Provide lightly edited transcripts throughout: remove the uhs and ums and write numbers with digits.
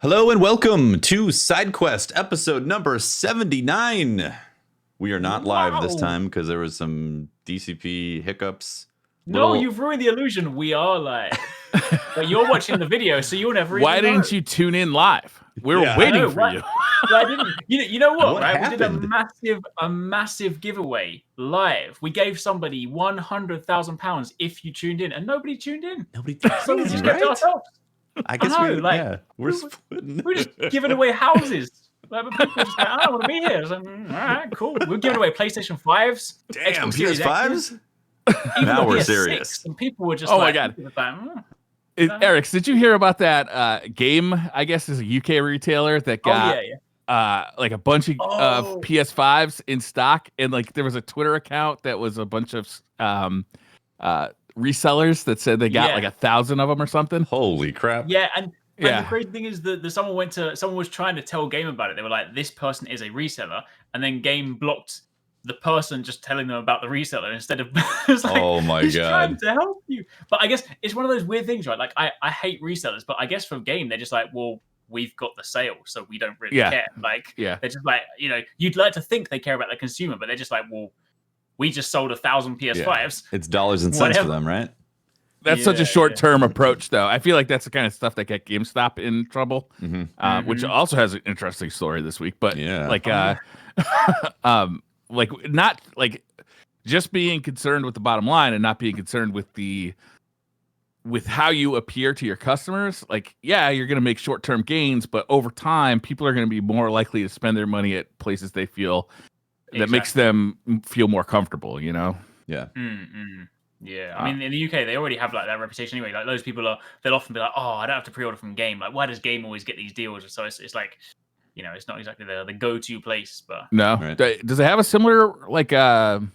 Hello and welcome to SideQuest episode number 79. We are not live this time because there was some DCP hiccups. No, you've ruined the illusion. We are live. But you're watching the video, so you'll never Why even know. didn't you tune in live? We were waiting for you. Why didn't you know what, What right? happened? We did a massive giveaway live. We gave somebody £100,000 if you tuned in, and nobody tuned in. Nobody So we just kept to ourselves. I guess we're splitting. We're just giving away houses. Like, people are just like, I don't want to be here. I was like, all right, cool. We're giving away PlayStation 5s. Damn, Xbox Series PS5s? Even Now the we're PS6, serious. And people were just Oh like, my God. Like, Eric, did you hear about that game? I guess is a UK retailer that got like a bunch of PS5s in stock, and like there was a Twitter account that was a bunch of resellers that said they got like 1,000 of them or something. Holy crap! Yeah, and the crazy thing is that someone was trying to tell Game about it. They were like, "This person is a reseller," and then Game blocked the person just telling them about the reseller instead of. It's like, oh my he's god! Trying to help you, but I guess it's one of those weird things, right? Like I hate resellers, but I guess for Game they're just like, well, we've got the sale, so we don't really care. Like, they're just like, you'd like to think they care about the consumer, but they're just like, well, we just sold 1,000 PS5s. It's dollars and cents for them, right? That's such a short-term approach, though. I feel like that's the kind of stuff that get GameStop in trouble, which also has an interesting story this week. But like not like just being concerned with the bottom line and not being concerned with how you appear to your customers. Like, yeah, you're going to make short-term gains, but over time, people are going to be more likely to spend their money at places they feel that makes them feel more comfortable. Yeah. Yeah, I mean, in the UK, they already have like that reputation anyway. Like, those people they'll often be like, "Oh, I don't have to pre-order from Game. Like, why does Game always get these deals?" So it's like, it's not exactly the go-to place, but no. Right. Does it have a similar like in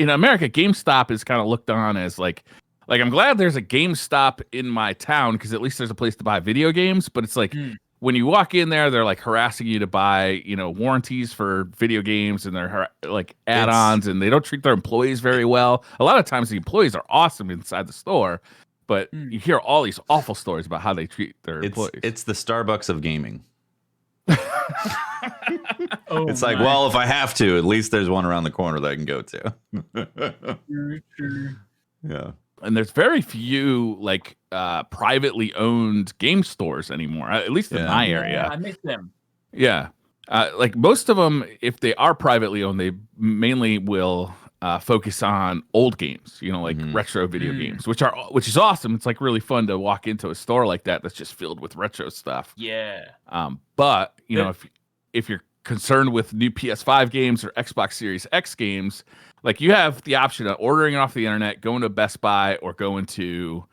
America? GameStop is kind of looked on as like I'm glad there's a GameStop in my town because at least there's a place to buy video games. But it's like. When you walk in there, they're like harassing you to buy, warranties for video games, and they're like add-ons, and they don't treat their employees very well. A lot of times the employees are awesome inside the store, but you hear all these awful stories about how they treat their employees. It's the Starbucks of gaming. It's like, well, if I have to, at least there's one around the corner that I can go to. Yeah. And there's very few like privately owned game stores anymore, at least in my area. I miss them. Yeah. Like most of them, if they are privately owned, they mainly will focus on old games, like retro video games, which is awesome. It's like really fun to walk into a store like that that's just filled with retro stuff. Yeah. But if you're concerned with new PS5 games or Xbox Series X games, like you have the option of ordering it off the internet, going to Best Buy, or going to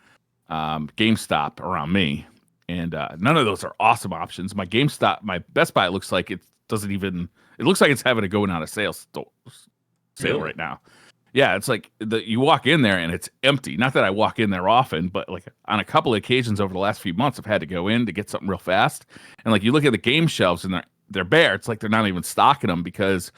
GameStop around me. And none of those are awesome options. My Best Buy looks like it looks like it's having a going out of sale right now. Yeah, it's like you walk in there and it's empty. Not that I walk in there often, but like on a couple of occasions over the last few months, I've had to go in to get something real fast. And like you look at the game shelves and they're bare. It's like they're not even stocking them because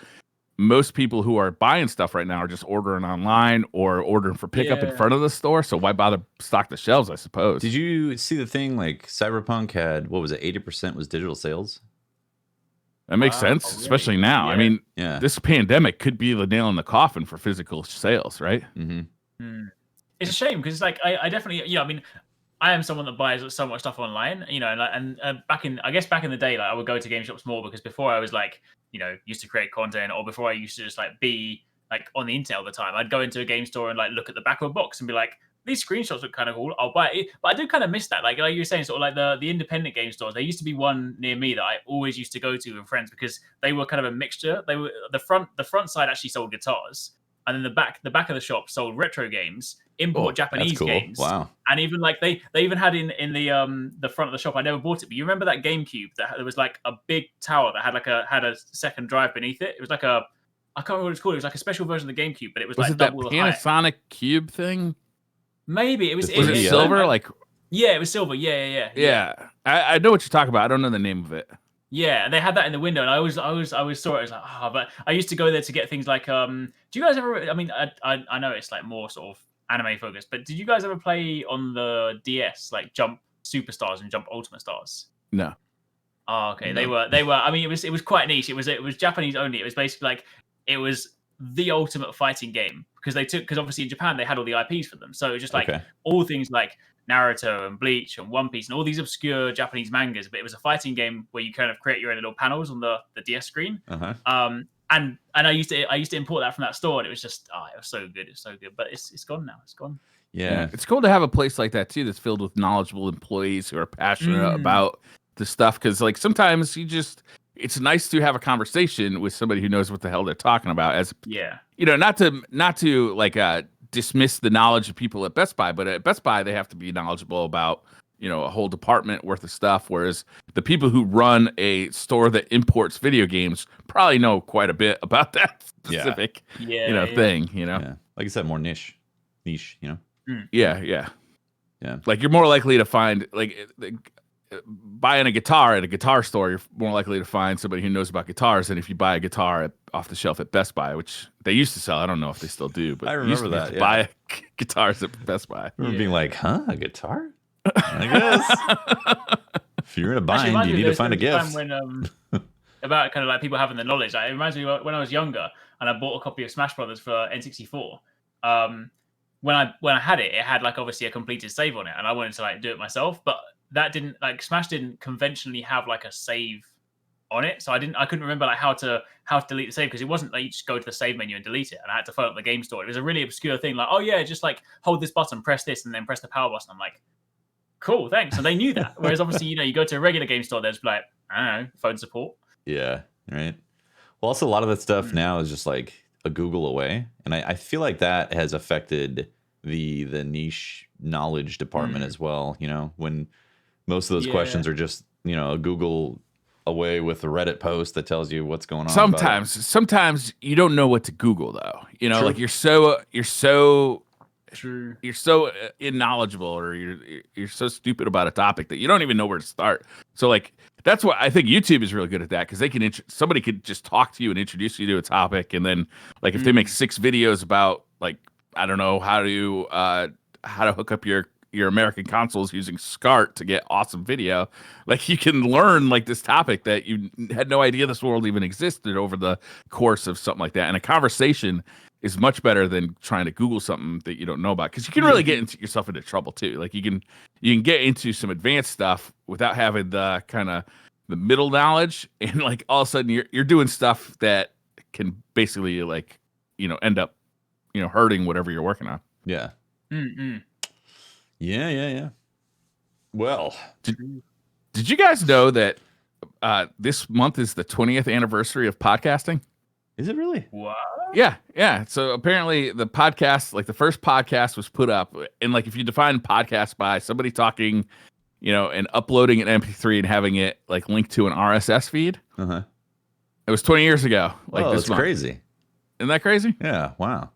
most people who are buying stuff right now are just ordering online or ordering for pickup in front of the store. So why bother stock the shelves, I suppose? Did you see the thing like Cyberpunk had, what was it, 80% was digital sales? That makes sense, especially now. I mean, this pandemic could be the nail in the coffin for physical sales, right? It's a shame because it's like I definitely, I mean, I am someone that buys so much stuff online, and back in the day, like I would go to game shops more because before I was like, used to create content, or before I used to just like be like on the internet all the time, I'd go into a game store and like look at the back of a box and be like, these screenshots look kind of cool, I'll buy it. But I do kind of miss that, like you were saying, sort of like the independent game stores. There used to be one near me that I always used to go to with friends because they were kind of a mixture. They were the front side actually sold guitars, and then the back of the shop sold retro games, import Japanese games. Wow. And even like they even had in the front of the shop, I never bought it, but you remember that GameCube that there was like a big tower that had a second drive beneath it? It was like I can't remember what it's called. It was like a special version of the GameCube, but it was like it that Panasonic Cube thing? Maybe it was. Was it silver? Yeah, it was silver. Yeah. I know what you're talking about. I don't know the name of it. Yeah, they had that in the window, and I always saw it. I was like, but I used to go there to get things like, do you guys ever? I mean, I know it's like more sort of anime focused, but did you guys ever play on the DS like Jump Superstars and Jump Ultimate Stars? No. Oh, okay. No. They were. I mean, it was quite niche. It was Japanese only. It was basically like it was the ultimate fighting game because obviously in Japan they had all the IPs for them. So it was just like all things like Naruto and Bleach and One Piece and all these obscure Japanese mangas. But it was a fighting game where you kind of create your own little panels on the DS screen. And I used to import that from that store, and it was just it was so good. It's so good. But it's gone now. It's gone. Yeah. It's cool to have a place like that too that's filled with knowledgeable employees who are passionate about the stuff, because like sometimes it's nice to have a conversation with somebody who knows what the hell they're talking about, as not to like dismiss the knowledge of people at Best Buy, but at Best Buy they have to be knowledgeable about a whole department worth of stuff, whereas the people who run a store that imports video games probably know quite a bit about that specific thing. Like I said, more niche. Yeah. Like you're more likely to find buying a guitar at a guitar store, you're more likely to find somebody who knows about guitars than if you buy a guitar off the shelf at Best Buy, which they used to sell. I don't know if they still do, but I remember that. Buy guitars at Best Buy. I remember being like, a guitar? I guess. If you're in a bind, you need to find a gift. When, about kind of like people having the knowledge. It reminds me when I was younger and I bought a copy of Smash Brothers for N64. When I had it had like obviously a completed save on it, and I wanted to like do it myself, but that didn't Smash didn't conventionally have like a save on it, so I couldn't remember like how to delete the save, because it wasn't like you just go to the save menu and delete it, and I had to phone up the game store. It was a really obscure thing, like just like hold this button, press this, and then press the power button. I'm like, cool, thanks. And they knew that. Whereas obviously you go to a regular game store, there's like I don't know, phone support. Yeah, right. Well, also a lot of that stuff now is just like a Google away, and I feel like that has affected the niche knowledge department as well. When most of those questions are just a Google away with a Reddit post that tells you what's going on. Sometimes you don't know what to Google though. Like you're so knowledgeable, or you're so stupid about a topic that you don't even know where to start. So like that's what I think YouTube is really good at, that because they can somebody could just talk to you and introduce you to a topic, and then like if they make 6 videos about like I don't know how to hook up your American consoles using SCART to get awesome video, like you can learn like this topic that you had no idea this world even existed over the course of something like that. And a conversation is much better than trying to Google something that you don't know about, because you can really get yourself into trouble too. Like you can get into some advanced stuff without having the kind of the middle knowledge, and like all of a sudden you're doing stuff that can basically like end up hurting whatever you're working on. Yeah. Yeah. Well, did you guys know that this month is the 20th anniversary of podcasting? Is it really? What? Yeah. So apparently the podcast, like the first podcast was put up, and like if you define podcast by somebody talking, and uploading an MP3 and having it like linked to an RSS feed, it was 20 years ago. Like this month. Crazy. Isn't that crazy? Yeah. Wow.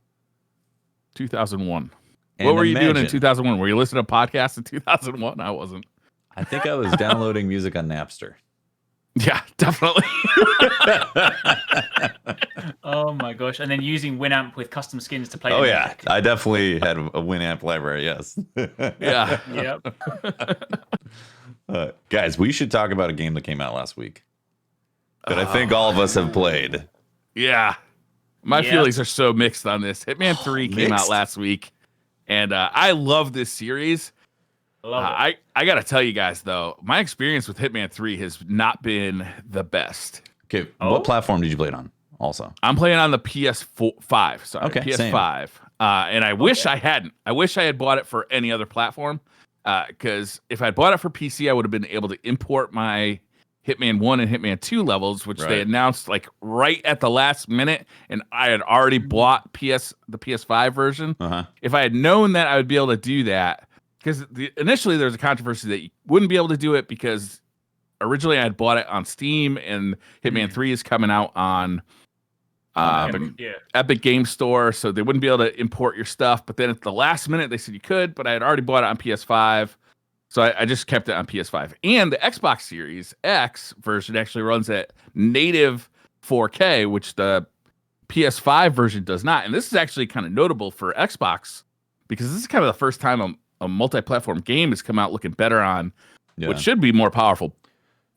2001. What were you doing in 2001? Were you listening to podcasts in 2001? I wasn't. I think I was downloading music on Napster. Yeah, definitely. Oh my gosh. And then using Winamp with custom skins to play. Oh yeah. I definitely had a Winamp library. Yes. Yeah. Yep. Guys, we should talk about a game that came out last week that I think all of us have played. Yeah. My feelings are so mixed on this. Hitman 3 came out last week, and I love this series. I got to tell you guys, though, my experience with Hitman 3 has not been the best. Okay, what platform did you play it on also? I'm playing on the PS5. Sorry, okay, PS5. And I wish I hadn't. I wish I had bought it for any other platform, because if I'd bought it for PC, I would have been able to import my Hitman 1 and Hitman 2 levels, which they announced like right at the last minute, and I had already bought the PS5 version. If I had known that, I would be able to do that, because initially there was a controversy that you wouldn't be able to do it because originally I had bought it on Steam, and Hitman 3 is coming out on Epic Game Store, so they wouldn't be able to import your stuff. But then at the last minute, they said you could, but I had already bought it on PS5. So I just kept it on PS5. And the Xbox Series X version actually runs at native 4K, which the PS5 version does not. And this is actually kind of notable for Xbox, because this is kind of the first time a multi-platform game has come out looking better on Yeah. what should be more powerful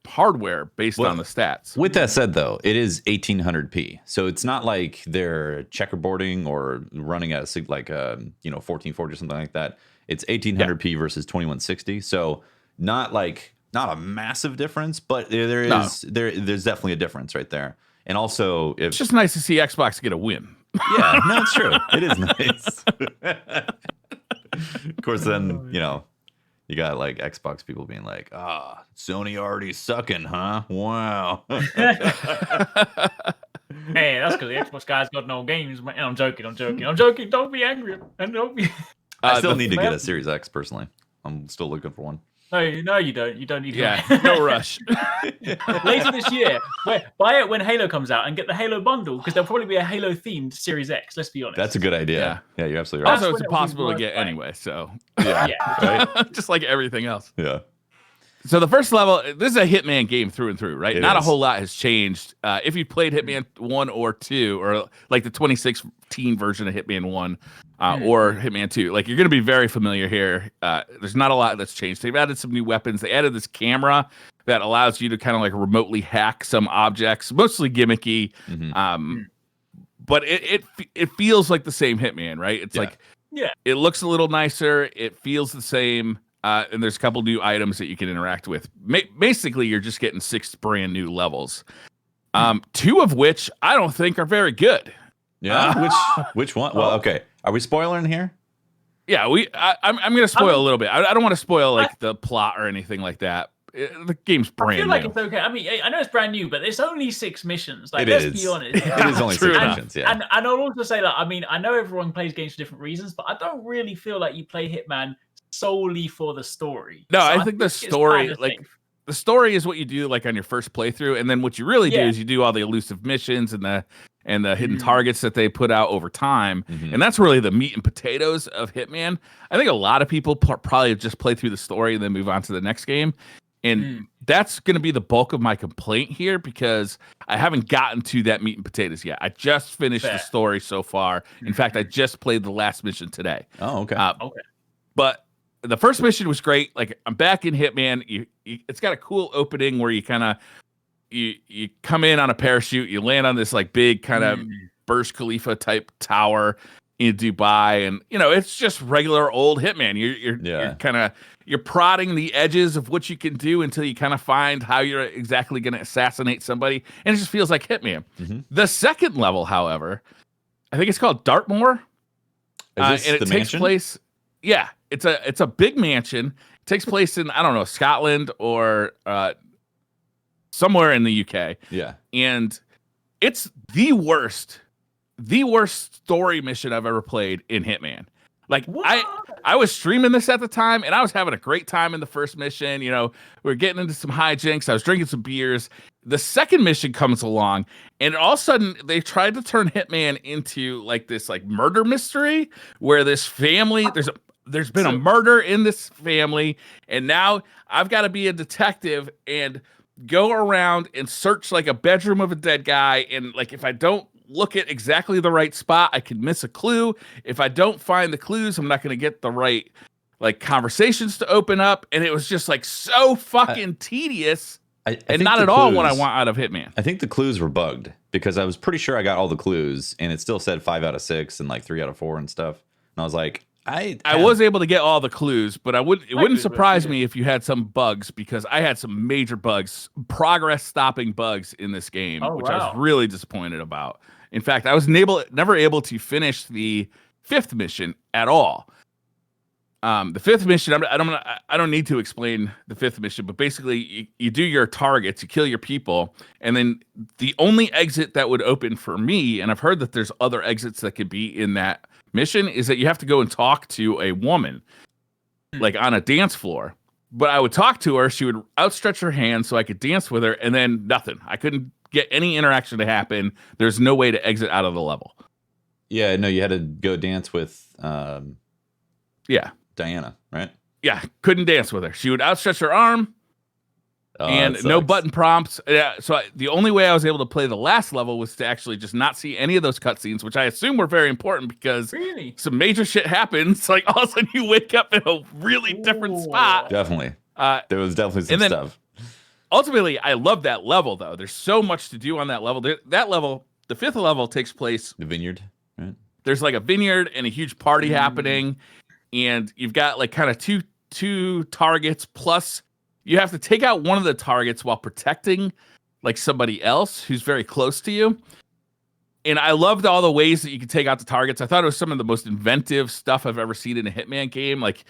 hardware based on the stats. With that said, though, it is 1800p, so it's not like they're checkerboarding or running at like 1440 or something like that. It's 1800p versus 2160, so not a massive difference, but there's definitely a difference right there. And also, it's just nice to see Xbox get a win. Yeah, no, it's true. It is nice. Of course, then you got like Xbox people being like, Sony already sucking, huh? Wow. Hey, that's because the Xbox guys got no games. Man. I'm joking. Don't be angry. And don't be. I still need to get a Series X personally. I'm still looking for one. No, you don't. You don't need to. No rush. Later this year, buy it when Halo comes out and get the Halo bundle because there'll probably be a Halo themed Series X. Let's be honest. That's a good idea. Yeah, you're absolutely right. Also, it's impossible to get anyway. So yeah, right? Just like everything else. Yeah. So the first level, this is a Hitman game through and through, right? Not a whole lot has changed. If you played Hitman 1 or 2, or like the 2016 version of Hitman 1 or Hitman 2, like you're going to be very familiar here. There's not a lot that's changed. They've added some new weapons. They added this camera that allows you to kind of like remotely hack some objects, mostly gimmicky. But it feels like the same Hitman, right? It's it looks a little nicer. It feels the same. And there's a couple new items that you can interact with. Basically, you're just getting 6 brand new levels. 2 of which I don't think are very good. Yeah, which one? Well, okay. Are we spoiling here? Yeah, I'm going to spoil a little bit. I don't want to spoil like the plot or anything like that. The game's brand new. I feel like it's okay. I mean, I know it's brand new, but it's only 6 missions. Like, let's be honest. It is only 6 missions, yeah. And I'll also say that, I mean, I know everyone plays games for different reasons, but I don't really feel like you play Hitman solely for the story. No, I think the story, the story is what you do like on your first playthrough, and then what you really do is you do all the elusive missions and the hidden targets that they put out over time, and that's really the meat and potatoes of Hitman. I think a lot of people probably just play through the story and then move on to the next game, and that's going to be the bulk of my complaint here because I haven't gotten to that meat and potatoes yet. I just finished the story so far. In fact, I just played the last mission today. Oh, okay. But the first mission was great. Like, I'm back in Hitman. It's got a cool opening where you kind of you come in on a parachute, you land on this like big kind of Burj Khalifa type tower in Dubai, and it's just regular old Hitman. You're prodding the edges of what you can do until you kind of find how you're exactly going to assassinate somebody, and it just feels like Hitman. The second level, however, I think it's called Dartmoor, and it takes place. Yeah, it's a big mansion. It takes place in, I don't know, Scotland or somewhere in the UK. Yeah. And it's the worst story mission I've ever played in Hitman. Like, I was streaming this at the time, and I was having a great time in the first mission. We were getting into some hijinks. I was drinking some beers. The second mission comes along, and all of a sudden, they tried to turn Hitman into like this like murder mystery where this family, there's been a murder in this family, and now I've got to be a detective and go around and search like a bedroom of a dead guy, and like if I don't look at exactly the right spot, I could miss a clue. If I don't find the clues, I'm not going to get the right like conversations to open up, and it was just like so fucking tedious. And not at all what I want out of Hitman. I think the clues were bugged because I was pretty sure I got all the clues, and it still said 5 out of 6 and like 3 out of 4 and stuff. And I was like, I was able to get all the clues, but it wouldn't surprise me if you had some bugs, because I had some major bugs, progress stopping bugs in this game, which I was really disappointed about. In fact, I was never able to finish the 5th mission at all. The 5th mission, I don't need to explain the 5th mission, but basically you do your targets, you kill your people, and then the only exit that would open for me, and I've heard that there's other exits that could be in that mission, is that you have to go and talk to a woman, like on a dance floor. But I would talk to her, she would outstretch her hand so I could dance with her, and then nothing. I couldn't get any interaction to happen. There's no way to exit out of the level. Yeah, no, you had to go dance with Diana, right? Yeah, couldn't dance with her. She would outstretch her arm. and no button prompts. So the only way I was able to play the last level was to actually just not see any of those cutscenes, which I assume were very important because some major shit happens. Like all of a sudden you wake up in a really different spot. Definitely. There was definitely some stuff. Ultimately, I love that level though. There's so much to do on that level. That level, the 5th level, takes place. The vineyard, right? There's like a vineyard and a huge party happening, and you've got like kind of two targets, plus you have to take out one of the targets while protecting like somebody else who's very close to you. And I loved all the ways that you could take out the targets. I thought it was some of the most inventive stuff I've ever seen in a Hitman game. Like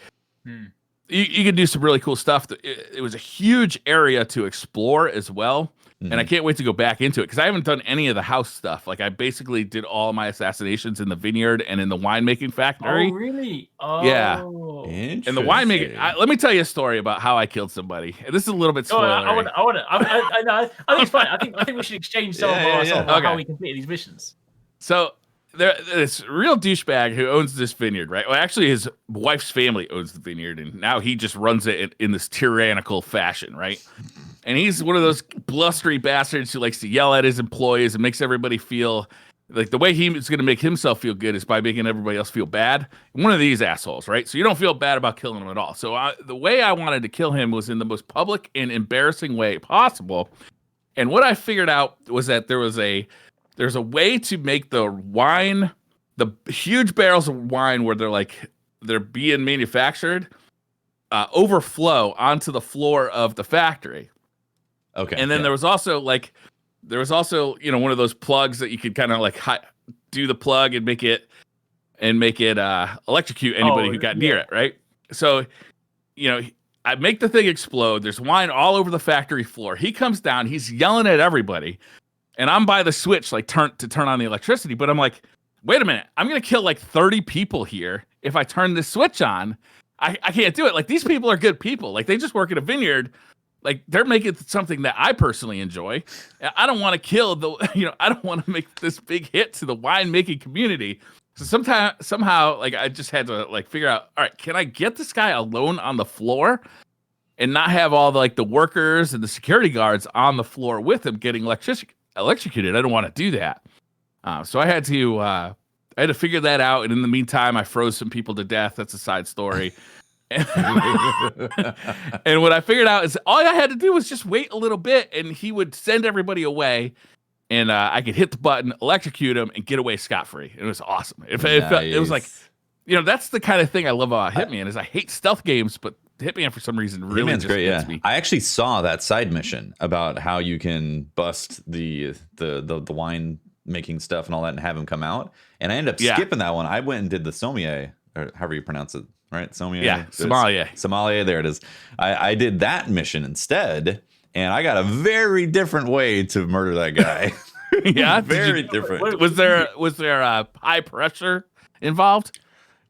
you could do some really cool stuff. It was a huge area to explore as well. And I can't wait to go back into it because I haven't done any of the house stuff. Like I basically did all my assassinations in the vineyard and in the winemaking factory. Oh, really? Oh, yeah. And the winemaking. Let me tell you a story about how I killed somebody. This is a little bit spoilery. I think it's fine. I think we should exchange some of how we complete these missions. So this real douchebag who owns this vineyard, right? Well, actually, his wife's family owns the vineyard, and now he just runs it in this tyrannical fashion, right? And he's one of those blustery bastards who likes to yell at his employees and makes everybody feel like the way he's going to make himself feel good is by making everybody else feel bad. One of these assholes, right? So you don't feel bad about killing him at all. So the way I wanted to kill him was in the most public and embarrassing way possible. And what I figured out was that there's a way to make the wine, the huge barrels of wine where they're being manufactured, overflow onto the floor of the factory. Okay. And then there was also one of those plugs that you could kind of like do the plug and make it electrocute anybody who got near it, right? So, I make the thing explode. There's wine all over the factory floor. He comes down, he's yelling at everybody, and I'm by the switch like turn on the electricity, but I'm like, wait a minute, I'm gonna kill like 30 people here if I turn this switch on. I can't do it. Like these people are good people. Like they just work at a vineyard. Like they're making something that I personally enjoy. I don't want to kill I don't want to make this big hit to the winemaking community. So somehow, like I just had to like figure out, all right, can I get this guy alone on the floor and not have all the workers and the security guards on the floor with him getting electrocuted? I don't want to do that. So I had to figure that out. And in the meantime, I froze some people to death. That's a side story. And what I figured out is all I had to do was just wait a little bit and he would send everybody away and I could hit the button, electrocute him, and get away scot-free. It was awesome. It was like, that's the kind of thing I love about Hitman is I hate stealth games, but Hitman for some reason really just gets me. I actually saw that side mission about how you can bust the wine making stuff and all that and have him come out. And I ended up skipping that one. I went and did the sommelier, or however you pronounce it. Right, sommelier. Yeah, sommelier. Sommelier. There it is. I did that mission instead, and I got a very different way to murder that guy. Yeah, very different. Was there high pressure involved?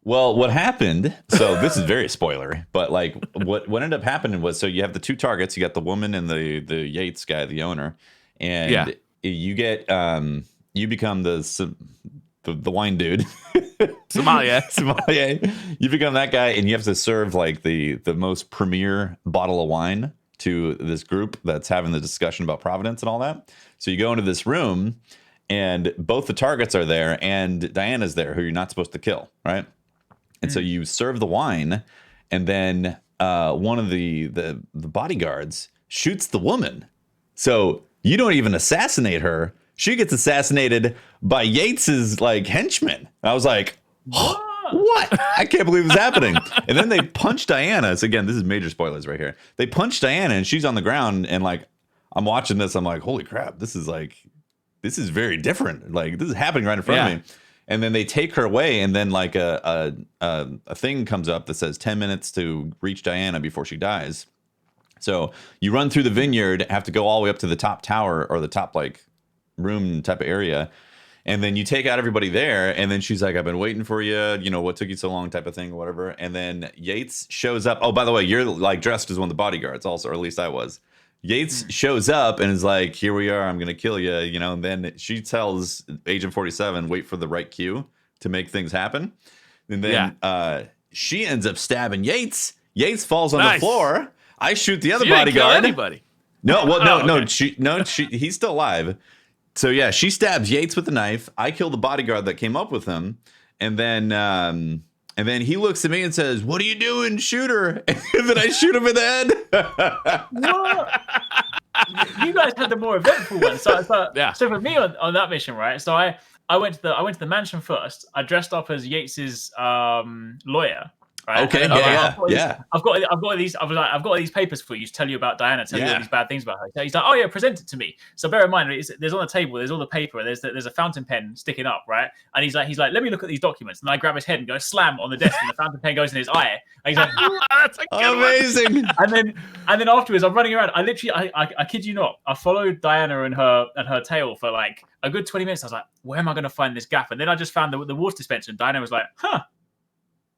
Well, what happened? So this is very spoilery, but like what ended up happening was, so you have the two targets. You got the woman and the Yates guy, the owner, and you get you become the wine dude. Sommelier. You become that guy, and you have to serve like the most premier bottle of wine to this group that's having the discussion about Providence and all that. So you go into this room, and both the targets are there, and Diana's there, who you're not supposed to kill, right? And so you serve the wine, and then one of the bodyguards shoots the woman. So you don't even assassinate her. She gets assassinated by Yates's like henchman. I was like, what? I can't believe this is happening. And then they punch Diana. So again, this is major spoilers right here. They punch Diana and she's on the ground, and like I'm watching this, I'm like, holy crap, this is very different. Like this is happening right in front of me. And then they take her away, and then like a thing comes up that says 10 minutes to reach Diana before she dies. So you run through the vineyard, have to go all the way up to the top tower or the top like room type of area, and then you take out everybody there, and then she's like, I've been waiting for you, what took you so long type of thing, whatever. And then Yates shows up. Oh, by the way, you're like dressed as one of the bodyguards also, or at least I was. Yates shows up and is like, here we are, I'm gonna kill you, and then she tells Agent 47, wait for the right cue to make things happen. And then she ends up stabbing Yates. Falls on the floor. I shoot the other bodyguard. Didn't kill anybody. No, well, no, okay. he's still alive. So yeah, she stabs Yates with a knife. I kill the bodyguard that came up with him, and then he looks at me and says, "What are you doing? Shoot her!" And then I shoot him in the head. What? You guys had the more eventful one. So for me on that mission, right? So I went to the mansion first. I dressed up as Yates's lawyer. Right? Okay, I've got these papers for you to tell you about Diana, tell you all these bad things about her. So he's like, oh yeah, present it to me. So bear in mind, there's on the table, there's all the paper, there's a fountain pen sticking up, right? And he's like, let me look at these documents. And I grab his head and go slam on the desk, and the fountain pen goes in his eye. And he's like, that's a good amazing. And then afterwards, I'm running around. I kid you not, I followed Diana and her tail for like a good 20 minutes. I was like, where am I going to find this gap? And then I just found the water dispenser, and Diana was like, huh.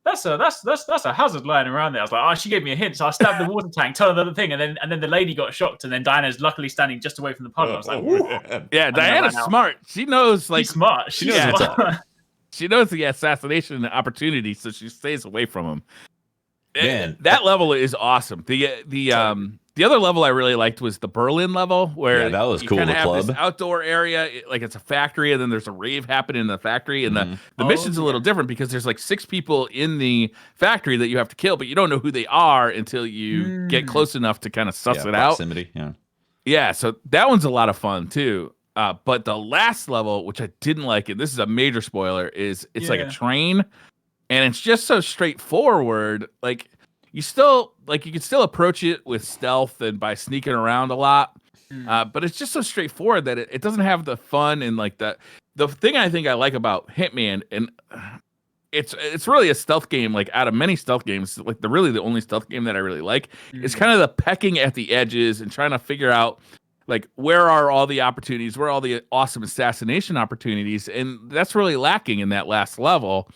That's a hazard lying around there. I was like, oh, she gave me a hint. So I stabbed the water tank, turned the other thing, and then the lady got shocked, and then Diana's luckily standing just away from the puddle. I was like, whoa. Yeah, Diana's smart. She knows, like, she's smart. She knows what's up. She knows the assassination opportunity, so she stays away from him. Man, that level is awesome. The other level I really liked was the Berlin level, where that was cool. You the have club, this outdoor area, like it's a factory, and then there's a rave happening in the factory, and the mission's a little different because there's like 6 people in the factory that you have to kill, but you don't know who they are until you get close enough to kind of suss it out. Yeah, so that one's a lot of fun too. But the last level, which I didn't like, and this is a major spoiler, is it's like a train, and it's just so straightforward. Like you can still approach it with stealth and by sneaking around a lot, but it's just so straightforward that it doesn't have the fun and like the thing I think I like about Hitman, and it's really a stealth game. Like out of many stealth games, like the only stealth game that I really like is kind of the pecking at the edges and trying to figure out like where are all the opportunities, where are all the awesome assassination opportunities, and that's really lacking in that last level.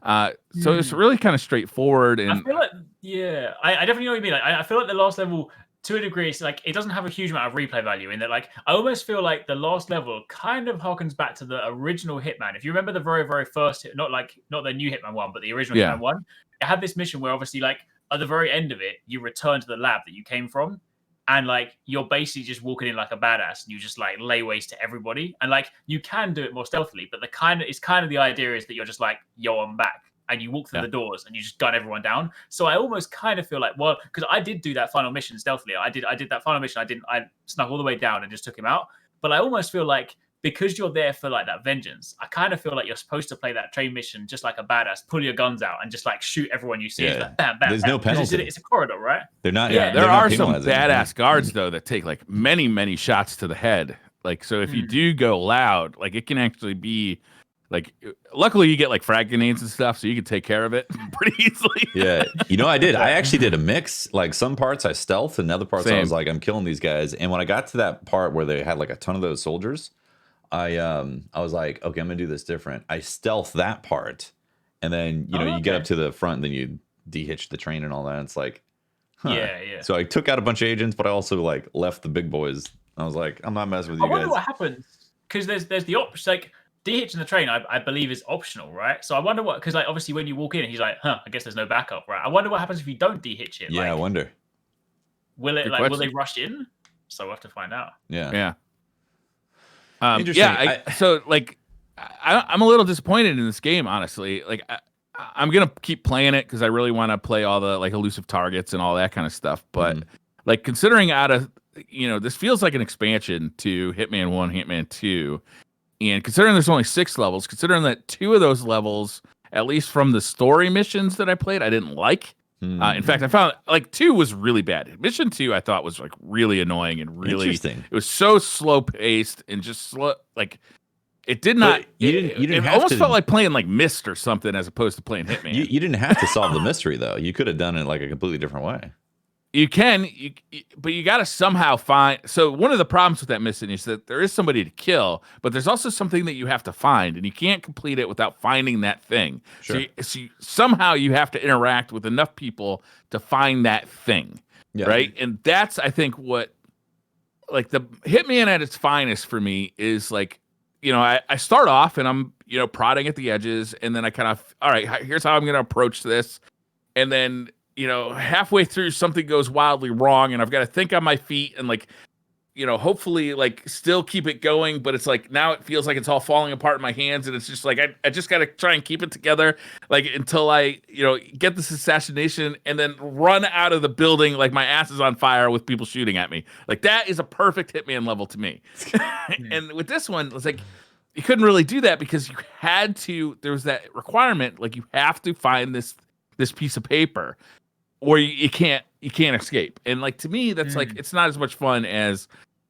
So it's really kind of straightforward, and I feel like I definitely know what you mean. Like, I feel like the last level, to a degree, it's like it doesn't have a huge amount of replay value in that. Like I almost feel like the last level kind of harkens back to the original Hitman. If you remember the very, very first, not the new Hitman one, but the original Hitman one, it had this mission where obviously like at the very end of it, you return to the lab that you came from. And like you're basically just walking in like a badass, and you just like lay waste to everybody. And like you can do it more stealthily, but the idea is that you're just like, yo, I'm back, and you walk through the doors and you just gun everyone down. So I almost kind of feel like, well, because I did do that final mission stealthily. I did that final mission. I snuck all the way down and just took him out. But I almost feel like because you're there for like that vengeance, I kind of feel like you're supposed to play that train mission just like a badass, pull your guns out and just like shoot everyone you see. Yeah. Like, bam, bam, There's bam. no penalty. It's a corridor, right? They're not. Yeah, there are some badass guards though that take like many shots to the head. Like so, if you do go loud, like it can actually be like. Luckily, you get like frag grenades and stuff, so you can take care of it pretty easily. Yeah, I actually did a mix. Like some parts I stealthed, and other parts I was like, I'm killing these guys. And when I got to that part where they had like a ton of those soldiers, I was like, okay, I'm gonna do this different. I stealth that part, and then you get up to the front, and then you de-hitch the train and all that. It's like, yeah. So I took out a bunch of agents, but I also like left the big boys. I was like, I'm not messing with you guys. I wonder what happens because there's the option like de-hitching the train. I believe is optional, right? So I wonder what because like obviously when you walk in, he's like, I guess there's no backup, right? I wonder what happens if you don't de-hitch it. Yeah, like, I wonder. Will they rush in? So we'll have to find out. Yeah. Interesting. So like, I'm a little disappointed in this game, honestly. Like, I'm gonna keep playing it because I really want to play all the like elusive targets and all that kind of stuff. But like, considering this feels like an expansion to Hitman 1, Hitman 2, and considering there's only 6 levels, considering that 2 of those levels, at least from the story missions that I played, I didn't like. In fact, I found like 2 was really bad. Mission 2 I thought was like really annoying and really interesting. It was so slow paced and just slow. Like it did not. You didn't. It almost felt like playing like Myst or something as opposed to playing Hitman. You didn't have to solve the mystery though. You could have done it like a completely different way. You can, but you got to somehow find. So one of the problems with that mission is that there is somebody to kill, but there's also something that you have to find, and you can't complete it without finding that thing. Sure. So somehow you have to interact with enough people to find that thing, right? And that's, I think, what like the Hitman at its finest for me is like, I start off and I'm, prodding at the edges, and then I kind of, all right, here's how I'm going to approach this, and then halfway through something goes wildly wrong and I've got to think on my feet and like hopefully like still keep it going, but it's like now it feels like it's all falling apart in my hands, and it's just like I just gotta try and keep it together like until I get this assassination and then run out of the building like my ass is on fire with people shooting at me. Like that is a perfect Hitman level to me. And with this one, it's like you couldn't really do that because there was that requirement, like you have to find this piece of paper or you can't escape. And like to me, that's like it's not as much fun as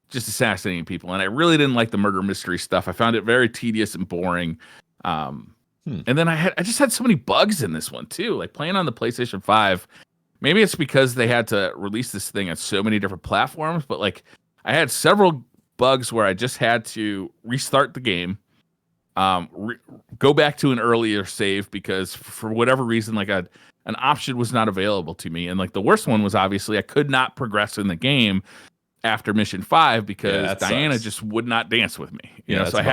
just assassinating people. And I really didn't like the murder mystery stuff. I found it very tedious and boring. And then I just had so many bugs in this one too. Like playing on the PlayStation 5, maybe it's because they had to release this thing on so many different platforms, but like I had several bugs where I just had to restart the game, go back to an earlier save because for whatever reason, like an option was not available to me. And like the worst one was obviously I could not progress in the game after mission 5 because Diana just would not dance with me. So I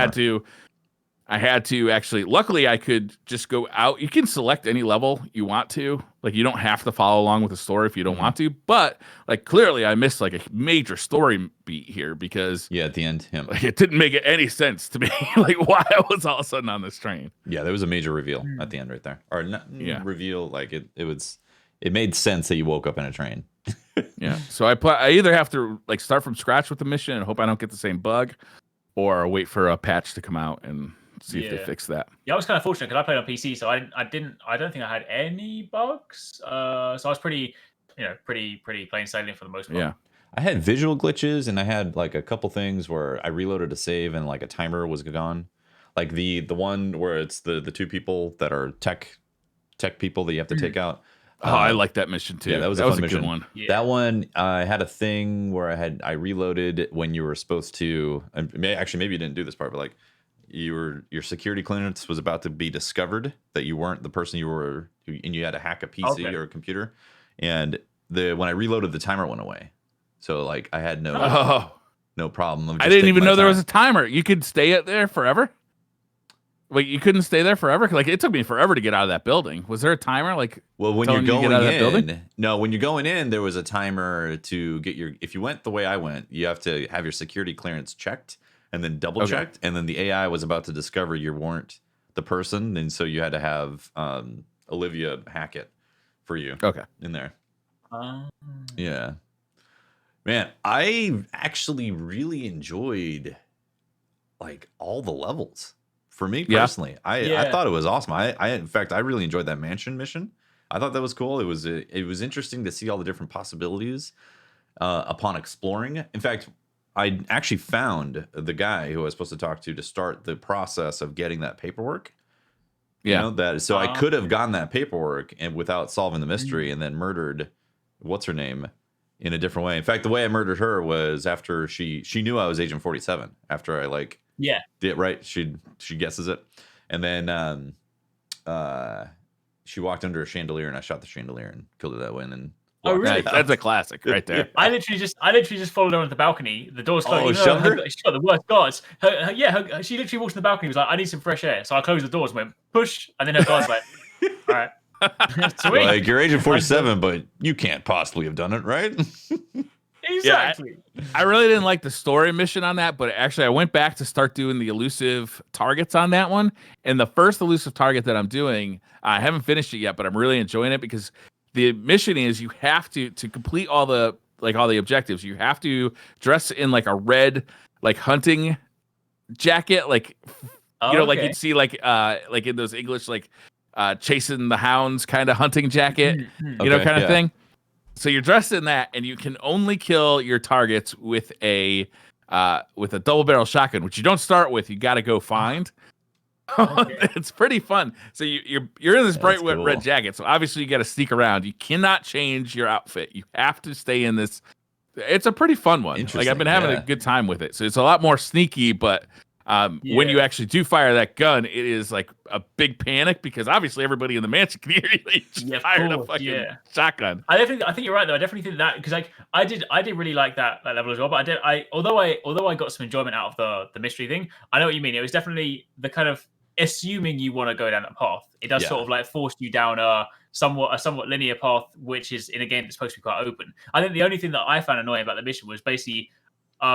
had to actually, luckily I could just go out. You can select any level you want to. Like you don't have to follow along with the story if you don't want to. But like clearly I missed like a major story beat here because at the end, like, it didn't make any sense to me. Like why I was all of a sudden on this train. Yeah, there was a major reveal at the end right there. Or not reveal, like it made sense that you woke up in a train. Yeah. So I either have to like start from scratch with the mission and hope I don't get the same bug, or wait for a patch to come out and see if they fix that. Yeah, I was kind of fortunate because I played on PC, so I don't think I had any bugs. So I was pretty plain sailing for the most part. Yeah. I had visual glitches and I had like a couple things where I reloaded a save and like a timer was gone. Like the one where it's the two people that are tech people that you have to take out. Oh, I like that mission too. Yeah, that was a fun mission. Good one. Yeah. That one, I had a thing where I reloaded when you were supposed to. And maybe you didn't do this part, but like your security clearance was about to be discovered that you weren't the person you were, and you had to hack a PC or a computer. And when I reloaded, the timer went away. So like I had no problem. I didn't even know there was a timer. You could stay there forever. Wait, you couldn't stay there forever? Like it took me forever to get out of that building. Was there a timer? Like, well, when you're going in, when you're going in, there was a timer to get if you went the way I went, you have to have your security clearance checked and then double checked. And then the AI was about to discover you weren't the person. And so you had to have Olivia hack it for you. In there. Yeah. Man, I actually really enjoyed like all the levels. For me personally, I thought it was awesome. In fact, I really enjoyed that mansion mission. I thought that was cool. It was interesting to see all the different possibilities upon exploring. In fact, I actually found the guy who I was supposed to talk to start the process of getting that paperwork. I could have gotten that paperwork and without solving the mystery, and then murdered what's her name in a different way. In fact, the way I murdered her was after she knew I was Agent 47. After I right. She guesses it. And then she walked under a chandelier and I shot the chandelier and killed her that way. And then really? That's a classic right there. I literally just followed her onto the balcony. The door's closed. She's got the worst guards. She literally walked in the balcony and was like, I need some fresh air. So I closed the doors and went, push. And then her guard's like, all right. Sweet. Like you're Agent 47, but you can't possibly have done it, right? Exactly. Yeah, I really didn't like the story mission on that, but actually I went back to start doing the elusive targets on that one. And the first elusive target that I'm doing, I haven't finished it yet, but I'm really enjoying it because the mission is you have to complete all the objectives. You have to dress in like a red like hunting jacket, like like you'd see like in those English like chasing the hounds kind of hunting jacket, kind of thing. So you're dressed in that, and you can only kill your targets with a double barrel shotgun, which you don't start with. You got to go find. It's pretty fun. So you're in this bright red jacket. So obviously you got to sneak around. You cannot change your outfit. You have to stay in this. It's a pretty fun one. Like I've been having a good time with it. So it's a lot more sneaky, but when you actually do fire that gun, it is like a big panic because obviously everybody in the mansion can hear you just fired a fucking shotgun. I think you're right though. I definitely think that because like I did really like that level as well. But although I got some enjoyment out of the mystery thing, I know what you mean. It was definitely the kind of assuming you want to go down that path. It does sort of like force you down a somewhat linear path, which is in a game that's supposed to be quite open. I think the only thing that I found annoying about the mission was basically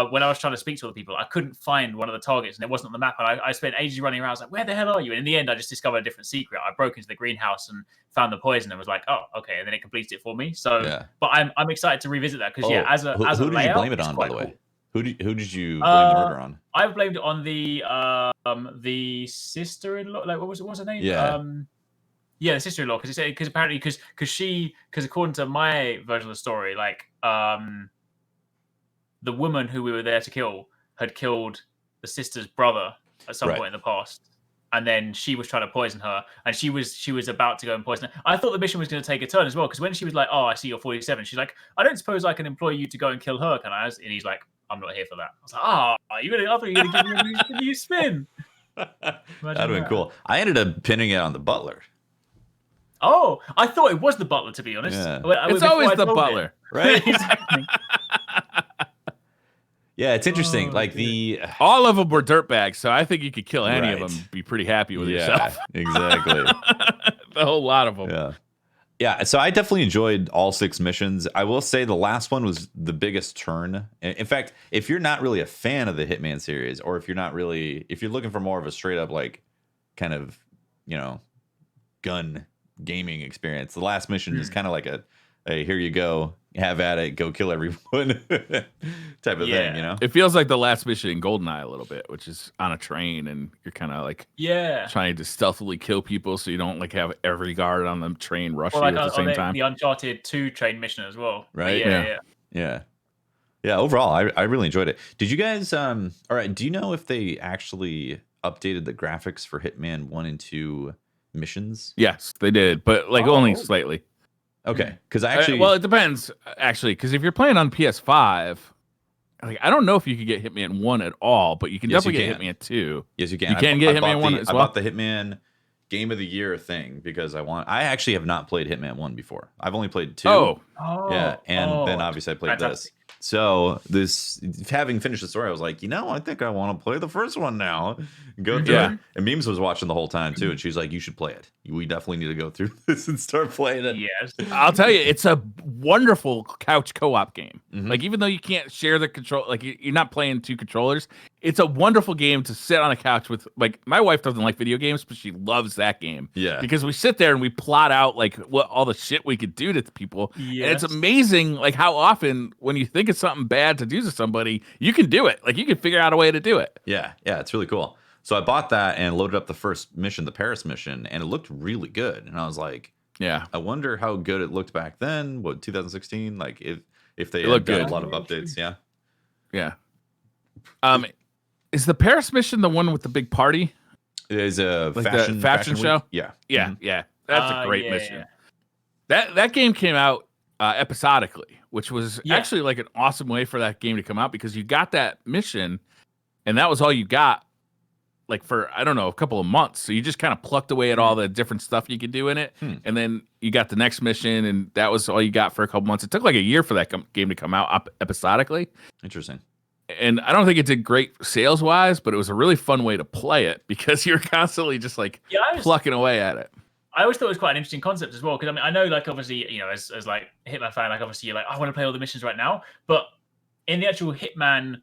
when I was trying to speak to other people, I couldn't find one of the targets, and it wasn't on the map. And I spent ages running around. I was like, "Where the hell are you?" And in the end, I just discovered a different secret. I broke into the greenhouse and found the poison, and was like, "Oh, okay." And then it completed it for me. So, but I'm excited to revisit that because as a who did layout, you blame it on, by the way? Cool. Who did you blame the murder on? I blamed it on the sister-in-law. Like, what was her name? Yeah. Yeah, the sister-in-law, because apparently because according to my version of the story, like the woman who we were there to kill had killed the sister's brother at some point in the past, and then she was trying to poison her, and she was about to go and poison her. I thought the mission was going to take a turn as well, because when she was like, "Oh, I see you're 47," she's like, "I don't suppose I can employ you to go and kill her, can I?" And he's like, "I'm not here for that." I was like, "Ah, I thought you were going to give me a new spin." That'd have been cool. I ended up pinning it on the butler. Oh, I thought it was the butler, to be honest. Yeah. It's always the butler, right? Exactly. Yeah, it's interesting. Like all of them were dirtbags, so I think you could kill any of them and be pretty happy with yourself. Exactly. The whole lot of them. Yeah. Yeah, so I definitely enjoyed all 6 missions. I will say the last one was the biggest turn. In fact, if you're not really a fan of the Hitman series, or if you're looking for more of a straight up like kind of, gun gaming experience, the last mission is kind of like a here you go, have at it, go kill everyone type of thing, It feels like the last mission in GoldenEye a little bit, which is on a train and you're kind of like trying to stealthily kill people so you don't like have every guard on the train rush you at the same time. The Uncharted 2 train mission as well. Right? Yeah. Overall, I really enjoyed it. Did you guys all right, do you know if they actually updated the graphics for Hitman 1 and 2 missions? Yes, they did, but like only slightly. Okay, because I actually it depends actually, because if you're playing on PS5, like I don't know if you could get Hitman 1 at all, but you can definitely get Hitman 2. Yes, you can. You can get Hitman 1 as well. I bought the Hitman Game of the Year thing because I actually have not played Hitman 1 before. I've only played 2. Yeah, and then obviously I played this. So having finished the story, I was like, I think I want to play the first one now. Go through it. And Memes was watching the whole time too, and she's like, "You should play it. We definitely need to go through this and start playing it." Yes, I'll tell you, it's a wonderful couch co-op game. Like even though you can't share the control, like you're not playing 2 controllers, it's a wonderful game to sit on a couch with. Like my wife doesn't like video games, but she loves that game. Yeah, because we sit there and we plot out like what all the shit we could do to people. Yes. And it's amazing, like how often when you think of something bad to do to somebody, you can do it. Like you can figure out a way to do it. Yeah, it's really cool. So I bought that and loaded up the first mission, the Paris mission, and it looked really good. And I was like, I wonder how good it looked back then. What, 2016? Like if they had done a lot of updates. Yeah. Is the Paris mission the one with the big party? It is a like fashion show. Week? Yeah. Yeah. That's a great mission. That game came out episodically, which was actually like an awesome way for that game to come out, because you got that mission and that was all you got like for, I don't know, a couple of months. So you just kind of plucked away at all the different stuff you could do in it. And then you got the next mission and that was all you got for a couple months. It took like a year for that game to come out episodically. Interesting. And I don't think it did great sales wise, but it was a really fun way to play it because you're constantly just like plucking away at it. I always thought it was quite an interesting concept as well, because I mean, I know, like, obviously, as like a Hitman fan, like, obviously, you're like, I want to play all the missions right now. But in the actual Hitman